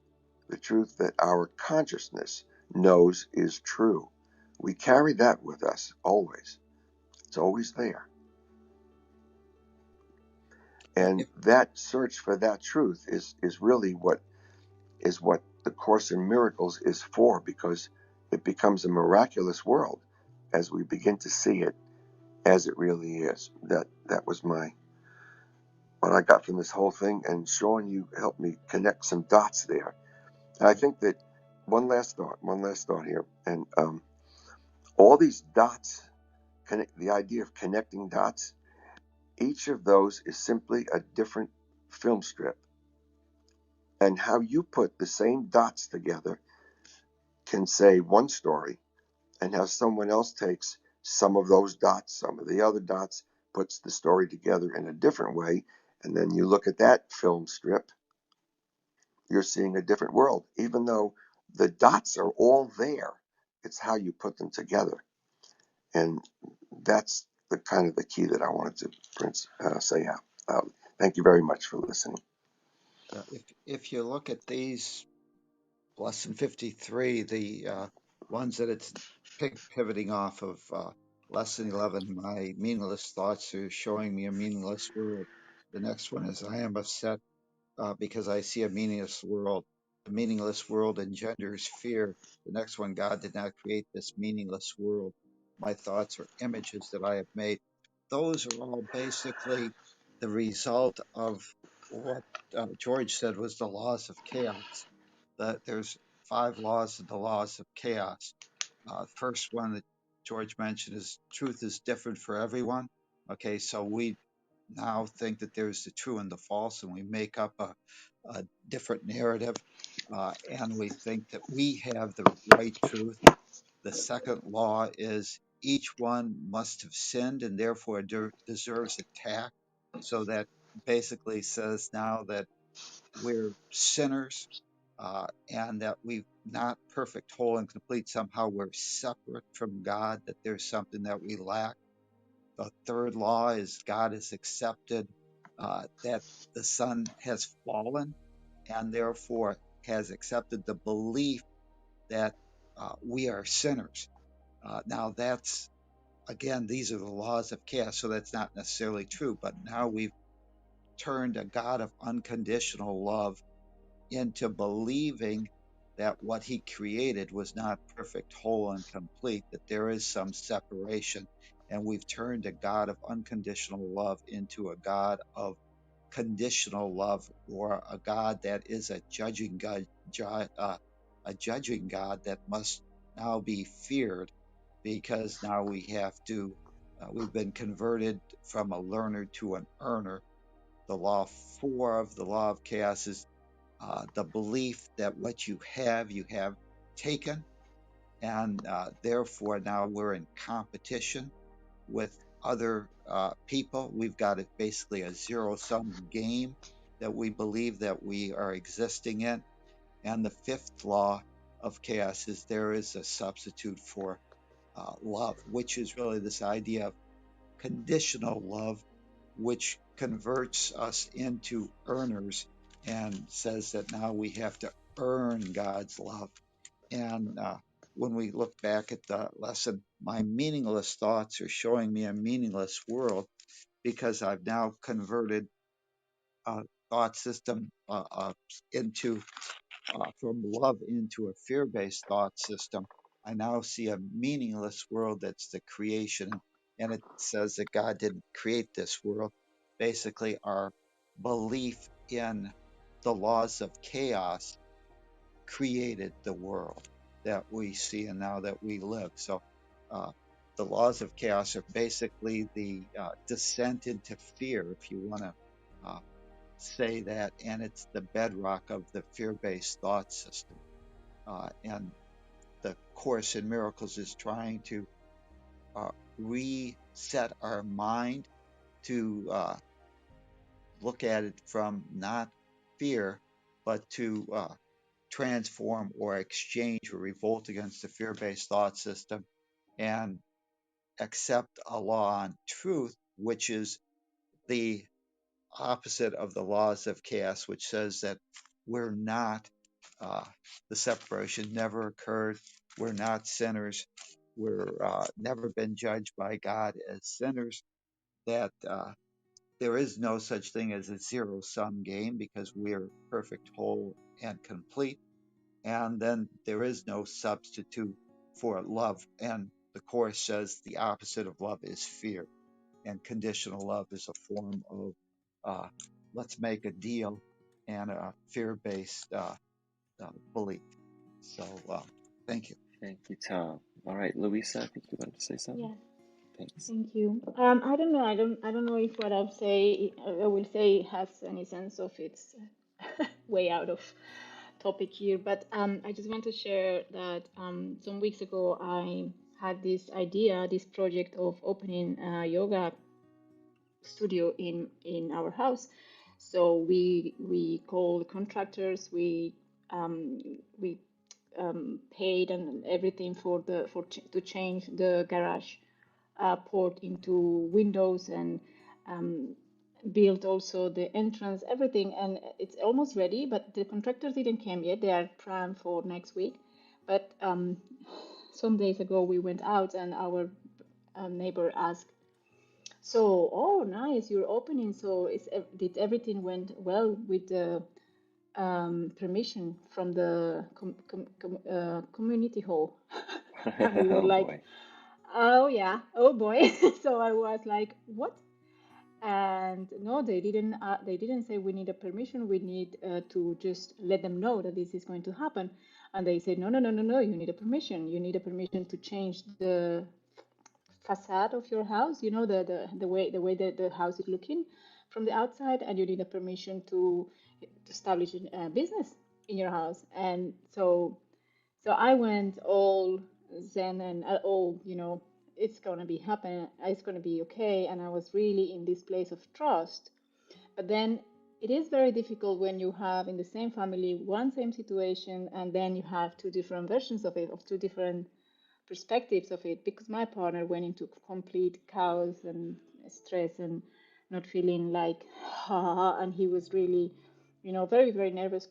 the truth that our consciousness knows is true. We carry that with us always. It's always there. And that search for that truth is really what the Course in Miracles is for, because it becomes a miraculous world as we begin to see it as it really is. That was what I got from this whole thing. And Sean, you helped me connect some dots there. And I think that one last thought here, and all these dots, the idea of connecting dots, each of those is simply a different film strip. And how you put the same dots together can say one story, and how someone else takes some of those dots, some of the other dots, puts the story together in a different way. And then you look at that film strip, you're seeing a different world, even though the dots are all there. It's how you put them together. And that's the kind of the key that I wanted to say out. Thank you very much for listening. If you look at these lesson 53, the ones that it's pivoting off of lesson 11, my meaningless thoughts are showing me a meaningless world. The next one is I am upset because I see a meaningless world. The meaningless world engenders fear. The next one, God did not create this meaningless world. My thoughts are images that I have made. Those are all basically the result of what George said was the laws of chaos. That there's 5 laws of the laws of chaos. First one, George mentioned is truth is different for everyone. Okay, so we now think that there's the true and the false, and we make up a different narrative, and we think that we have the right truth. The second law is each one must have sinned and therefore deserves attack. So that basically says now that we're sinners, and that we're not perfect, whole, and complete. Somehow we're separate from God, that there's something that we lack. The third law is God is accepted, that the Son has fallen and therefore has accepted the belief that we are sinners. Now, that's again, these are the laws of chaos, so that's not necessarily true, but now we've turned a God of unconditional love into believing that what he created was not perfect, whole, and complete, that there is some separation. And we've turned a God of unconditional love into a God of conditional love, or a God that is a judging God, a judging God that must now be feared, because now we have to, we've been converted from a learner to an earner. The law four of the law of chaos is the belief that what you have taken, and therefore now we're in competition with other people. We've got basically a zero-sum game that we believe that we are existing in. And the fifth law of chaos is there is a substitute for love, which is really this idea of conditional love, which converts us into earners and says that now we have to earn God's love. And when we look back at the lesson, my meaningless thoughts are showing me a meaningless world, because I've now converted a thought system into from love into a fear-based thought system. I now see a meaningless world that's the creation, and it says that God didn't create this world. Basically, our belief in the laws of chaos created the world that we see and now that we live. So, uh, the laws of chaos are basically the descent into fear, if you want to uh, say that, and it's the bedrock of the fear-based thought system. And the Course in Miracles is trying to reset our mind to look at it from not fear, but to transform or exchange or revolt against the fear-based thought system and accept a law on truth, which is the opposite of the laws of chaos, which says that we're not, uh, the separation never occurred. We're not sinners. We're never been judged by God as sinners. That there is no such thing as a zero sum game, because we're perfect, whole, and complete. And then there is no substitute for love. And the Course says the opposite of love is fear, and conditional love is a form of uh, let's make a deal, and a fear-based belief. So thank you. Thank you, Tom. All right, Louisa, I think you wanted to say something. Yes, Thanks. thank you. I don't know. I don't know if what I will say has any sense of its way out of topic here, but I just want to share that some weeks ago I had this idea, this project of opening a yoga studio in our house. So we called contractors. Um, we paid and everything for to change the garage port into windows, and um, built also the entrance, everything, and it's almost ready. But the contractors didn't come yet. They are planned for next week. But some days ago we went out, and our neighbor asked, so, oh, nice, you're opening. So, did everything went well with the permission from the community hall? And we were Oh like, boy. oh yeah, oh boy. So I was like, what? And no, they didn't. They didn't say we need a permission. We need to just let them know that this is going to happen. And they said, no, no, no, no, no. You need a permission. You need a permission to change the facade of your house, you know, the way the house is looking from the outside, and you need a permission to establish a business in your house. And so I went all zen and all, it's gonna be happen, it's gonna be okay. And I was really in this place of trust. But then it is very difficult when you have in the same family one same situation, and then you have two different versions of it, of two different perspectives of it, because my partner went into complete chaos and stress and not feeling like and he was really, very very nervous,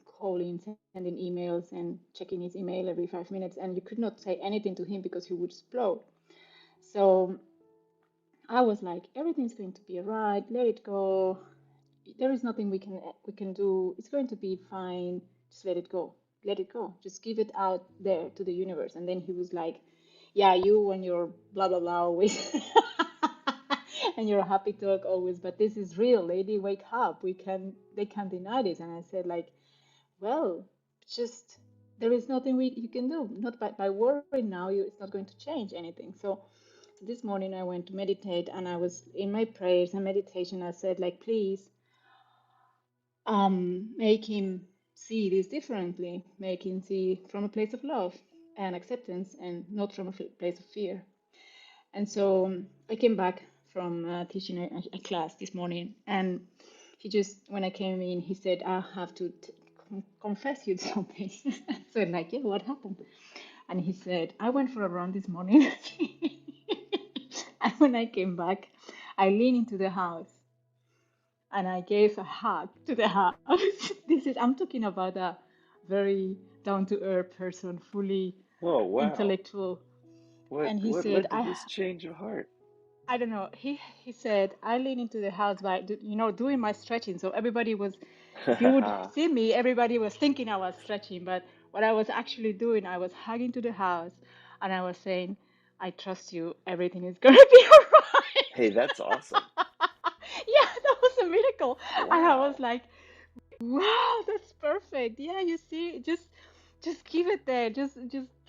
calling, sending emails and checking his email every 5 minutes, and you could not say anything to him because he would explode. So I was like, everything's going to be alright, let it go, there is nothing we can do, it's going to be fine, just let it go, let it go, just give it out there to the universe. And then he was like, yeah, you and your blah blah blah always and your happy talk always, but this is real, lady, wake up, they can't deny this. And I said, like, well, just there is nothing you can do, not by worrying now, it's not going to change anything. So this morning I went to meditate, and I was in my prayers and meditation, I said, like, please, make him see this differently, make him see from a place of love and acceptance, and not from a place of fear. And so I came back from teaching a class this morning, and he just, when I came in, he said, I have to confess you something. So I'm like, yeah, what happened? And he said, I went for a run this morning, and when I came back, I leaned into the house and I gave a hug to the house. I'm talking about a very down to earth person, fully Oh, wow. intellectual. What And he what said, led to this change of heart? I don't know. He said, I lean into the house by, doing my stretching. So if you would see me, everybody was thinking I was stretching. But what I was actually doing, I was hugging to the house, and I was saying, I trust you. Everything is going to be all Hey, that's awesome. right. Yeah, that was a miracle. And I was Wow. like, wow, that's perfect. Yeah, you see, just keep it there. Just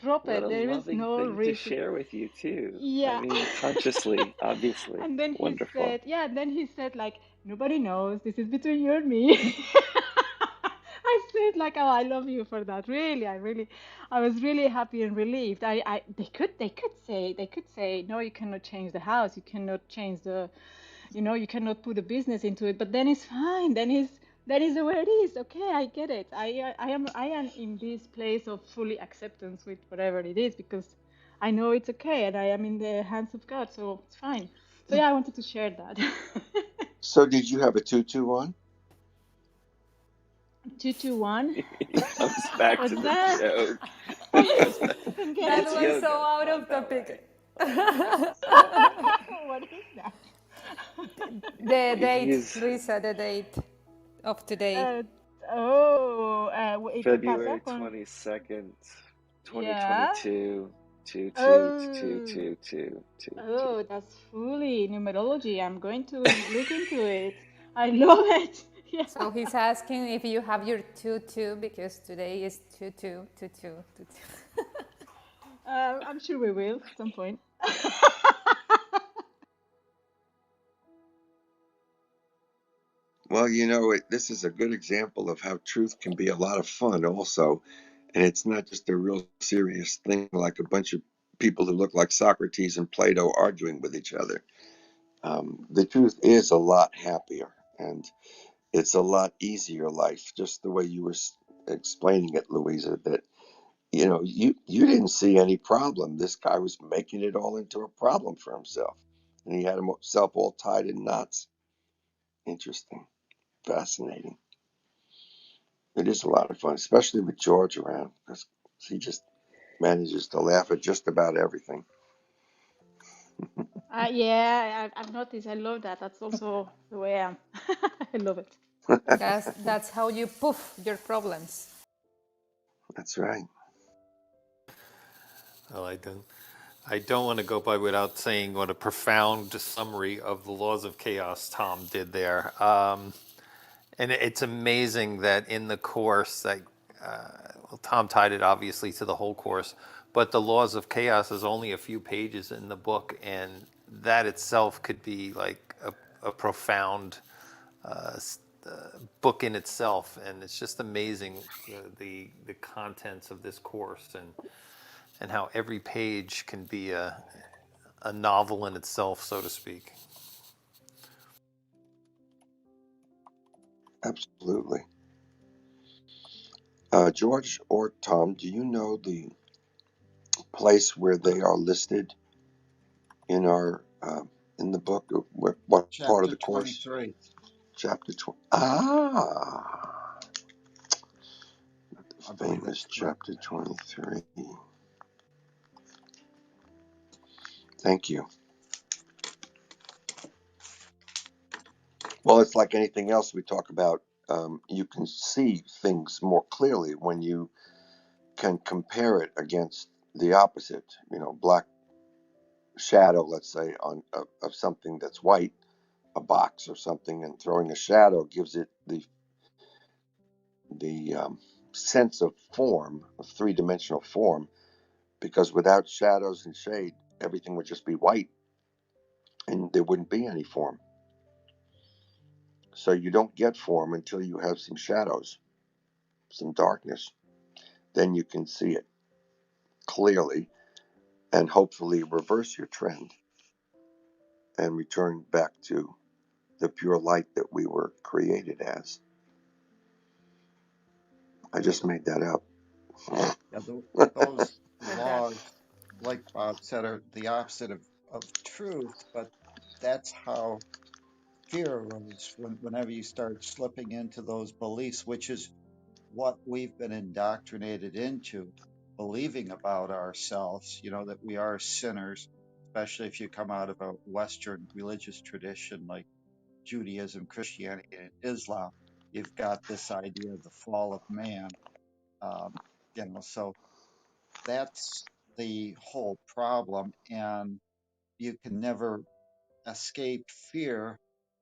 drop What it. a There is loving no thing to reason. share with you too. I Yeah. mean, consciously, obviously. And then he Wonderful. said, yeah, and then he said, like, nobody knows. This is between you and me. I said, like, oh, I love you for that. Really, I was really happy and relieved. They could say, no, you cannot change the house. You cannot change you cannot put a business into it. But then it's fine. That is the way it is. Okay, I get it. I am in this place of fully acceptance with whatever it is, because I know it's okay, and I am in the hands of God, so it's fine. So yeah, I wanted to share that. So did you have a tutu on? 221. He comes back to What's the that? joke. I He comes back. didn't get That it. It's was so yoga, out not of topic. ballet. What is that? The date, He's Luisa, the date of today. uh, ¿Y qué pasa February con? 22nd, Yeah. 2022, 2 2 2 Oh. 2 2 2 2. Oh, that's fully numerology. I'm going to look into it. I love it. Yeah. So he's asking if you have your 2-2, because today is 2-2, 2-2, 2-2. I'm sure we will at some point. Well, this is a good example of how truth can be a lot of fun also. And it's not just a real serious thing like a bunch of people who look like Socrates and Plato arguing with each other. The truth is a lot happier, and it's a lot easier life, just the way you were explaining it, Louisa, that, you didn't see any problem. This guy was making it all into a problem for himself, and he had himself all tied in knots. Interesting. Fascinating. It is a lot of fun, especially with George around, because he just manages to laugh at just about everything. Yeah, I've noticed. I love that. That's also the way I am. I love it. That's how you poof your problems. That's right. Well, I don't want to go by without saying what a profound summary of the laws of chaos Tom did there. And it's amazing that in the course that, well, Tom tied it obviously to the whole course, But the laws of chaos is only a few pages in the book, and that itself could be like a profound book in itself. And it's just amazing, the contents of this course, and how every page can be a novel in itself, so to speak. Absolutely. George or Tom, do you know the place where they are listed in our in the book? What part of Chapter the course? 23. Chapter 20. Ah, I believe famous that's correct. chapter 23. Thank you. Well, it's like anything else we talk about. You can see things more clearly when you can compare it against the opposite. You know, black shadow, let's say, of something that's white, a box or something, and throwing a shadow gives it the sense of form, of three-dimensional form, because without shadows and shade, everything would just be white, and there wouldn't be any form. So you don't get form until you have some shadows, some darkness. Then you can see it clearly and hopefully reverse your trend and return back to the pure light that we were created as. I just made that up. Yeah, those But that laws, like Bob said, are the opposite of truth, but that's how fear arose whenever you start slipping into those beliefs, which is what we've been indoctrinated into, believing about ourselves, that we are sinners, especially if you come out of a Western religious tradition like Judaism, Christianity, and Islam. You've got this idea of the fall of man. Um, so that's the whole problem. And you can never escape fear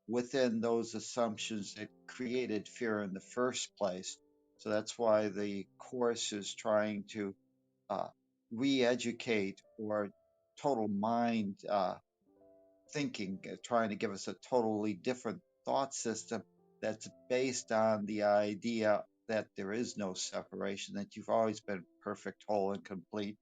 within those assumptions that created fear in the first place. So that's why the course is trying to uh, re educate or total mind thinking, trying to give us a totally different thought system that's based on the idea that there is no separation, that you've always been perfect, whole, and complete,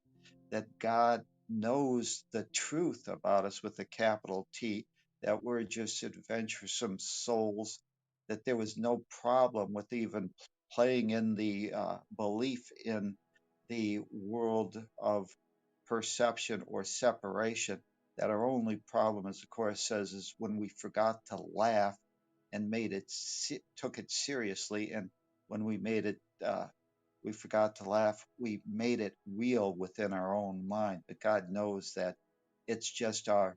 that God knows the truth about us with a capital T, that we're just adventuresome souls, that there was no problem with even playing in the belief in the world of perception or separation, that our only problem, as the Course says, is when we forgot to laugh and took it seriously, and when we made it we forgot to laugh, we made it real within our own mind. But God knows that it's just our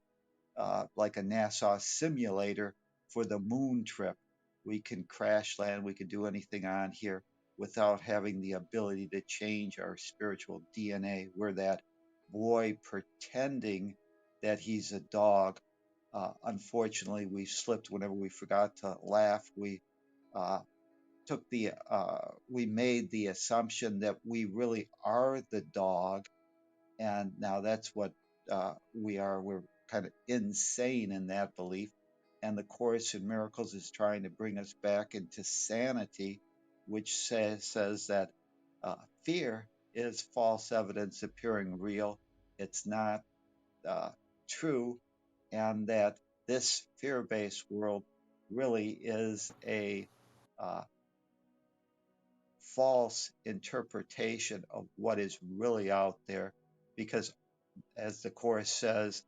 like a NASA simulator for the moon trip. We can crash land, we can do anything on here without having the ability to change our spiritual DNA. We're that boy pretending that he's a dog. Unfortunately, we slipped whenever we forgot to laugh. We uh, we made the assumption that we really are the dog, and now that's what we are. We're kind of insane in that belief, and the Course in Miracles is trying to bring us back into sanity, which says that fear is false evidence appearing real. It's not uh, true, and that this fear-based world really is a uh, false interpretation of what is really out there, because as the Course says,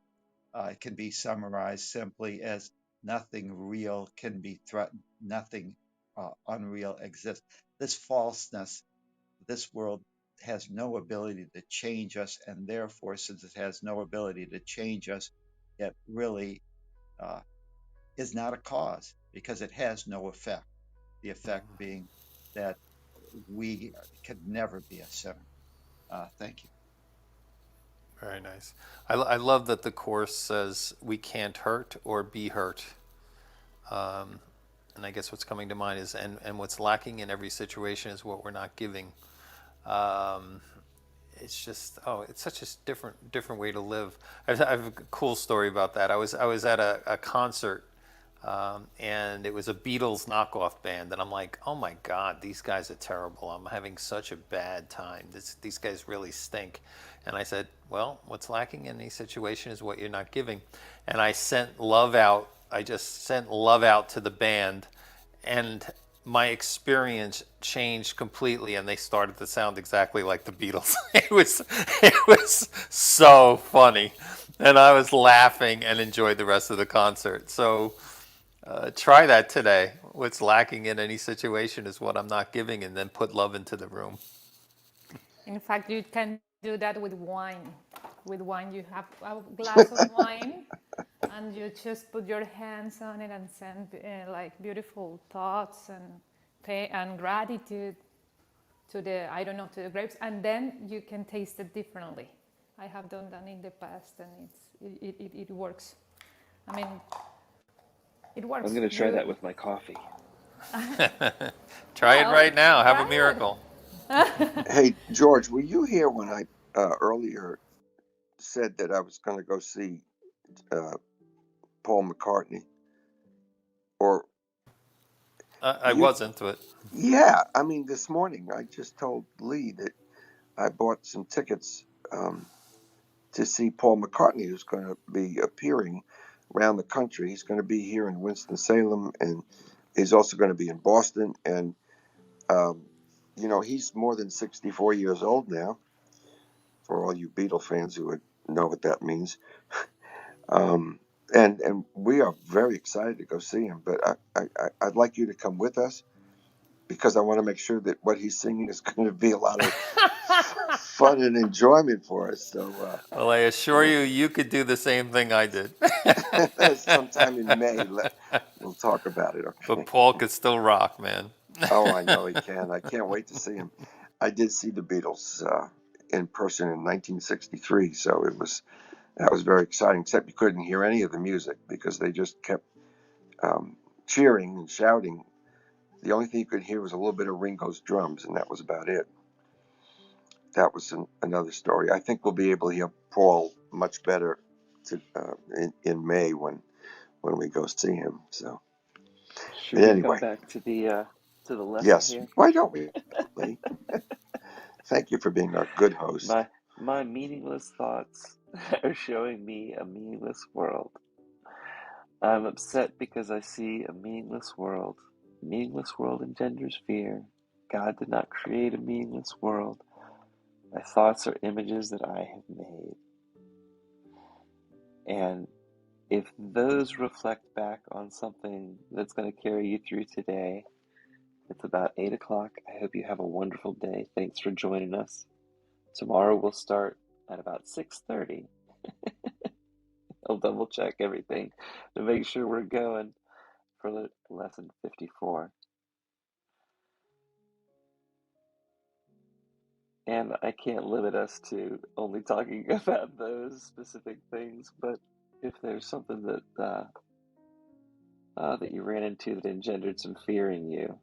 it can be summarized simply as nothing real can be threatened, nothing unreal exists. This falseness, this world has no ability to change us, and therefore, since it has no ability to change us, it really uh, is not a cause, because it has no effect. The effect being that we could never be a sinner. Thank you. Very nice. I love that the Course says we can't hurt or be hurt. And I guess what's coming to mind is, and what's lacking in every situation is what we're not giving. it's just, it's such a different way to live. I have a cool story about that. I was at a concert, and it was a Beatles knockoff band, and I'm like, oh my God, these guys are terrible. I'm having such a bad time. These guys really stink. And I said, well, what's lacking in these situation is what you're not giving. And I sent love out. I just sent love out to the band, and my experience changed completely, and they started to sound exactly like the Beatles. It was so funny, and I was laughing and enjoyed the rest of the concert. So try that today. What's lacking in any situation is what I'm not giving, and then put love into the room. In fact, you can do that with wine. With wine, you have a glass of wine, and you just put your hands on it and send like beautiful thoughts and gratitude to the, I don't know, to the grapes, and then you can taste it differently. I have done that in the past, and it works. I mean, it works. I'm going to try that with my coffee. Try it right now. Have a try it. miracle. Hey, George, were you here when I earlier said that I was going to go see Paul McCartney? Or I you? was into it. Yeah, I mean, this morning I just told Lee that I bought some tickets to see Paul McCartney, who's going to be appearing around the country. He's going to be here in Winston-Salem, and he's also going to be in Boston. And you know, he's more than 64 years old now. For all you Beatle fans who would know what that means. And we are very excited to go see him. But I'd like you to come with us, because I want to make sure that what he's singing is going to be a lot of fun and enjoyment for us. So, Well, I assure you, you could do the same thing I did. sometime in May, we'll talk about it. Okay. But Paul could still rock, man. Oh, I know he can. I can't wait to see him. I did see the Beatles in person in 1963, so that was very exciting. Except you couldn't hear any of the music because they just kept cheering and shouting. The only thing you could hear was a little bit of Ringo's drums, and that was about it. That was another story. I think we'll be able to hear Paul much better in May when we go see him. So, Should we anyway, come back to the lesson yes. here? Why don't we, Lee? Thank you for being our good host. My meaningless thoughts are showing me a meaningless world. I'm upset because I see a meaningless world. A meaningless world engenders fear. God did not create a meaningless world. My thoughts are images that I have made. And if those reflect back on something that's going to carry you through today, it's about 8 o'clock. I hope you have a wonderful day. Thanks for joining us. Tomorrow we'll start at about 6:30. I'll double check everything to make sure we're going for lesson 54. And I can't limit us to only talking about those specific things, but if there's something that that you ran into that engendered some fear in you,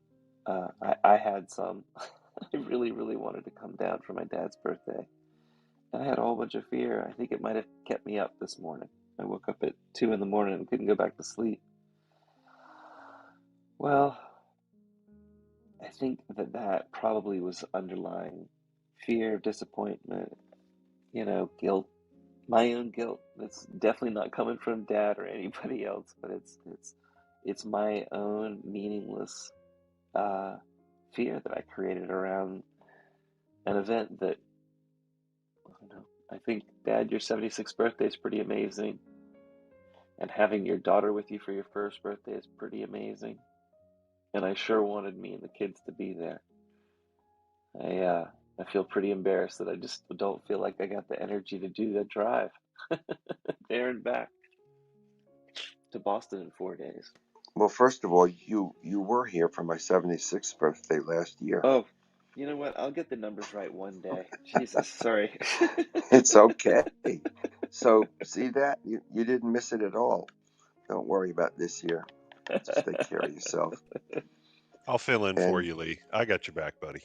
I had some. I really, really wanted to come down for my dad's birthday, and I had a whole bunch of fear. I think it might have kept me up this morning. I woke up at 2 in the morning and couldn't go back to sleep. Well, I think that probably was underlying fear, disappointment, guilt, my own guilt. That's definitely not coming from Dad or anybody else, but it's my own meaningless fear that I created around an event that, I think, Dad, your 76th birthday is pretty amazing, and having your daughter with you for your first birthday is pretty amazing, and I sure wanted me and the kids to be there. I feel pretty embarrassed that I just don't feel like I got the energy to do the drive there and back to Boston in 4 days. Well, first of all, you were here for my 76th birthday last year. Oh, you know what? I'll get the numbers right one day. Jesus, sorry. It's okay. So, see that? You didn't miss it at all. Don't worry about this year. Just take care of yourself. I'll fill in for you, Lee. I got your back, buddy.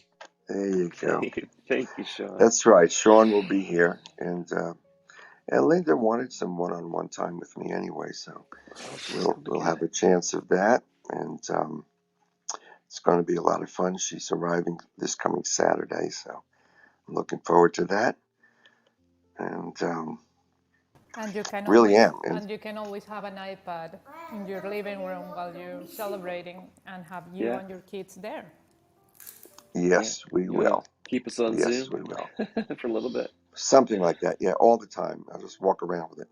There you go. Thank you, Sean. That's right. Sean will be here, and Linda wanted some one-on-one time with me anyway, so we'll have a chance of that, and it's going to be a lot of fun. She's arriving this coming Saturday, so I'm looking forward to that, and And you can really always am. And have an iPad in your living room while you're celebrating and have you Yeah. and your kids there. yes, we You want to will. keep us on Yes, Zoom we will. for a little bit? Something like that. Yeah, all the time. I'll just walk around with it.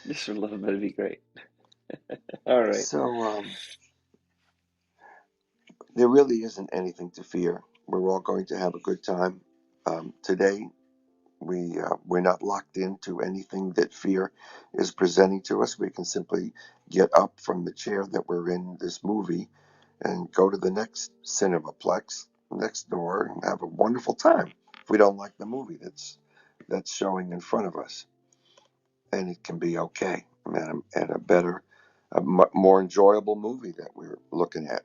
Just for a little bit would be great. All right. So there really isn't anything to fear. We're all going to have a good time. Today, we're not locked into anything that fear is presenting to us. We can simply get up from the chair that we're in this movie and go to the next cinemaplex next door and have a wonderful time. If we don't like the movie that's showing in front of us, and it can be okay, and a better, more enjoyable movie that we're looking at.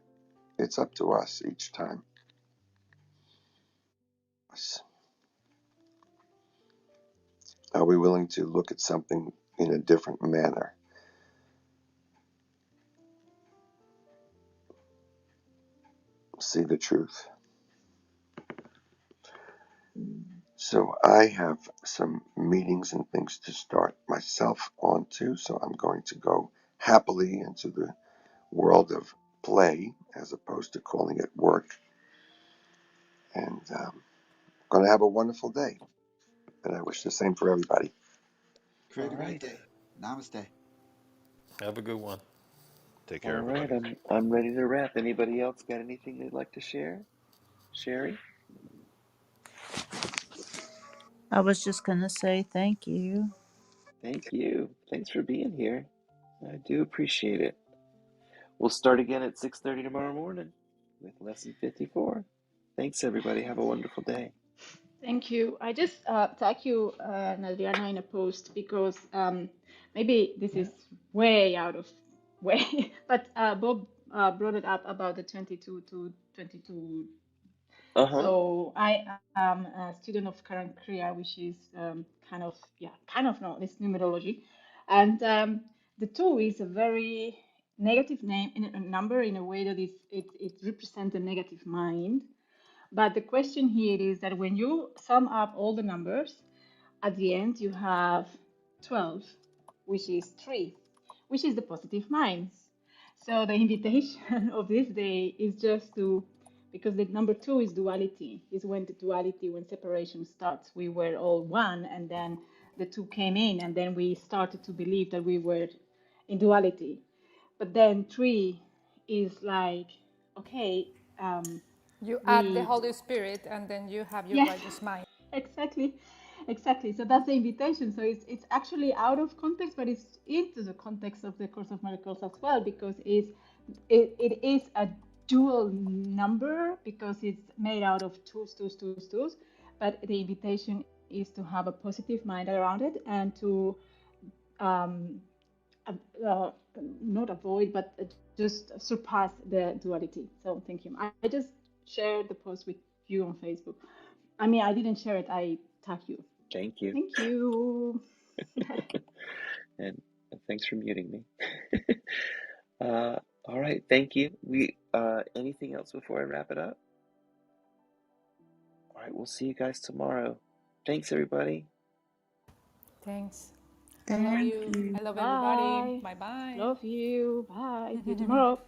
It's up to us each time. Are we willing to look at something in a different manner? See the truth. So I have some meetings and things to start myself onto, so I'm going to go happily into the world of play as opposed to calling it work. And going to have a wonderful day. And I wish the same for everybody. Create All a great right. day. Namaste. Have a good one. Take All care, right. everybody. I'm ready to wrap. Anybody else got anything they'd like to share? Sherry? I was just going to say thank you. Thank you. Thanks for being here. I do appreciate it. We'll start again at 6:30 tomorrow morning with lesson 54. Thanks, everybody. Have a wonderful day. Thank you. I just tag you, Adriana, in a post because maybe this is way out of way, but Bob brought it up about the 22 to 22. Uh-huh. So I am a student of current Kriya, which is no, it's numerology, and the two is a very negative name in a number in a way that it represents a negative mind. But the question here is that when you sum up all the numbers, at the end you have 12, which is 3, which is the positive minds. So the invitation of this day is just to, because the number 2 is duality, is when the duality, when separation starts, we were all one, and then the 2 came in, and then we started to believe that we were in duality. But then 3 is like, okay, You add the we Holy Spirit and then you have your yes, righteous mind. exactly, exactly. So that's the invitation. So it's actually out of context, but it's into the context of the Course of Miracles as well, because it is a dual number because it's made out of twos. But the invitation is to have a positive mind around it and to um, uh, not avoid, but just surpass the duality. So thank you. I just shared the post with you on Facebook. I mean, I didn't share it. I tagged you. Thank you. Thank you. And thanks for muting me. All right. Thank you. Anything else before I wrap it up? All right. We'll see you guys tomorrow. Thanks, everybody. Thanks. I love Thank you. you. I love everybody. Bye. Bye bye. Love you. Bye. See you tomorrow.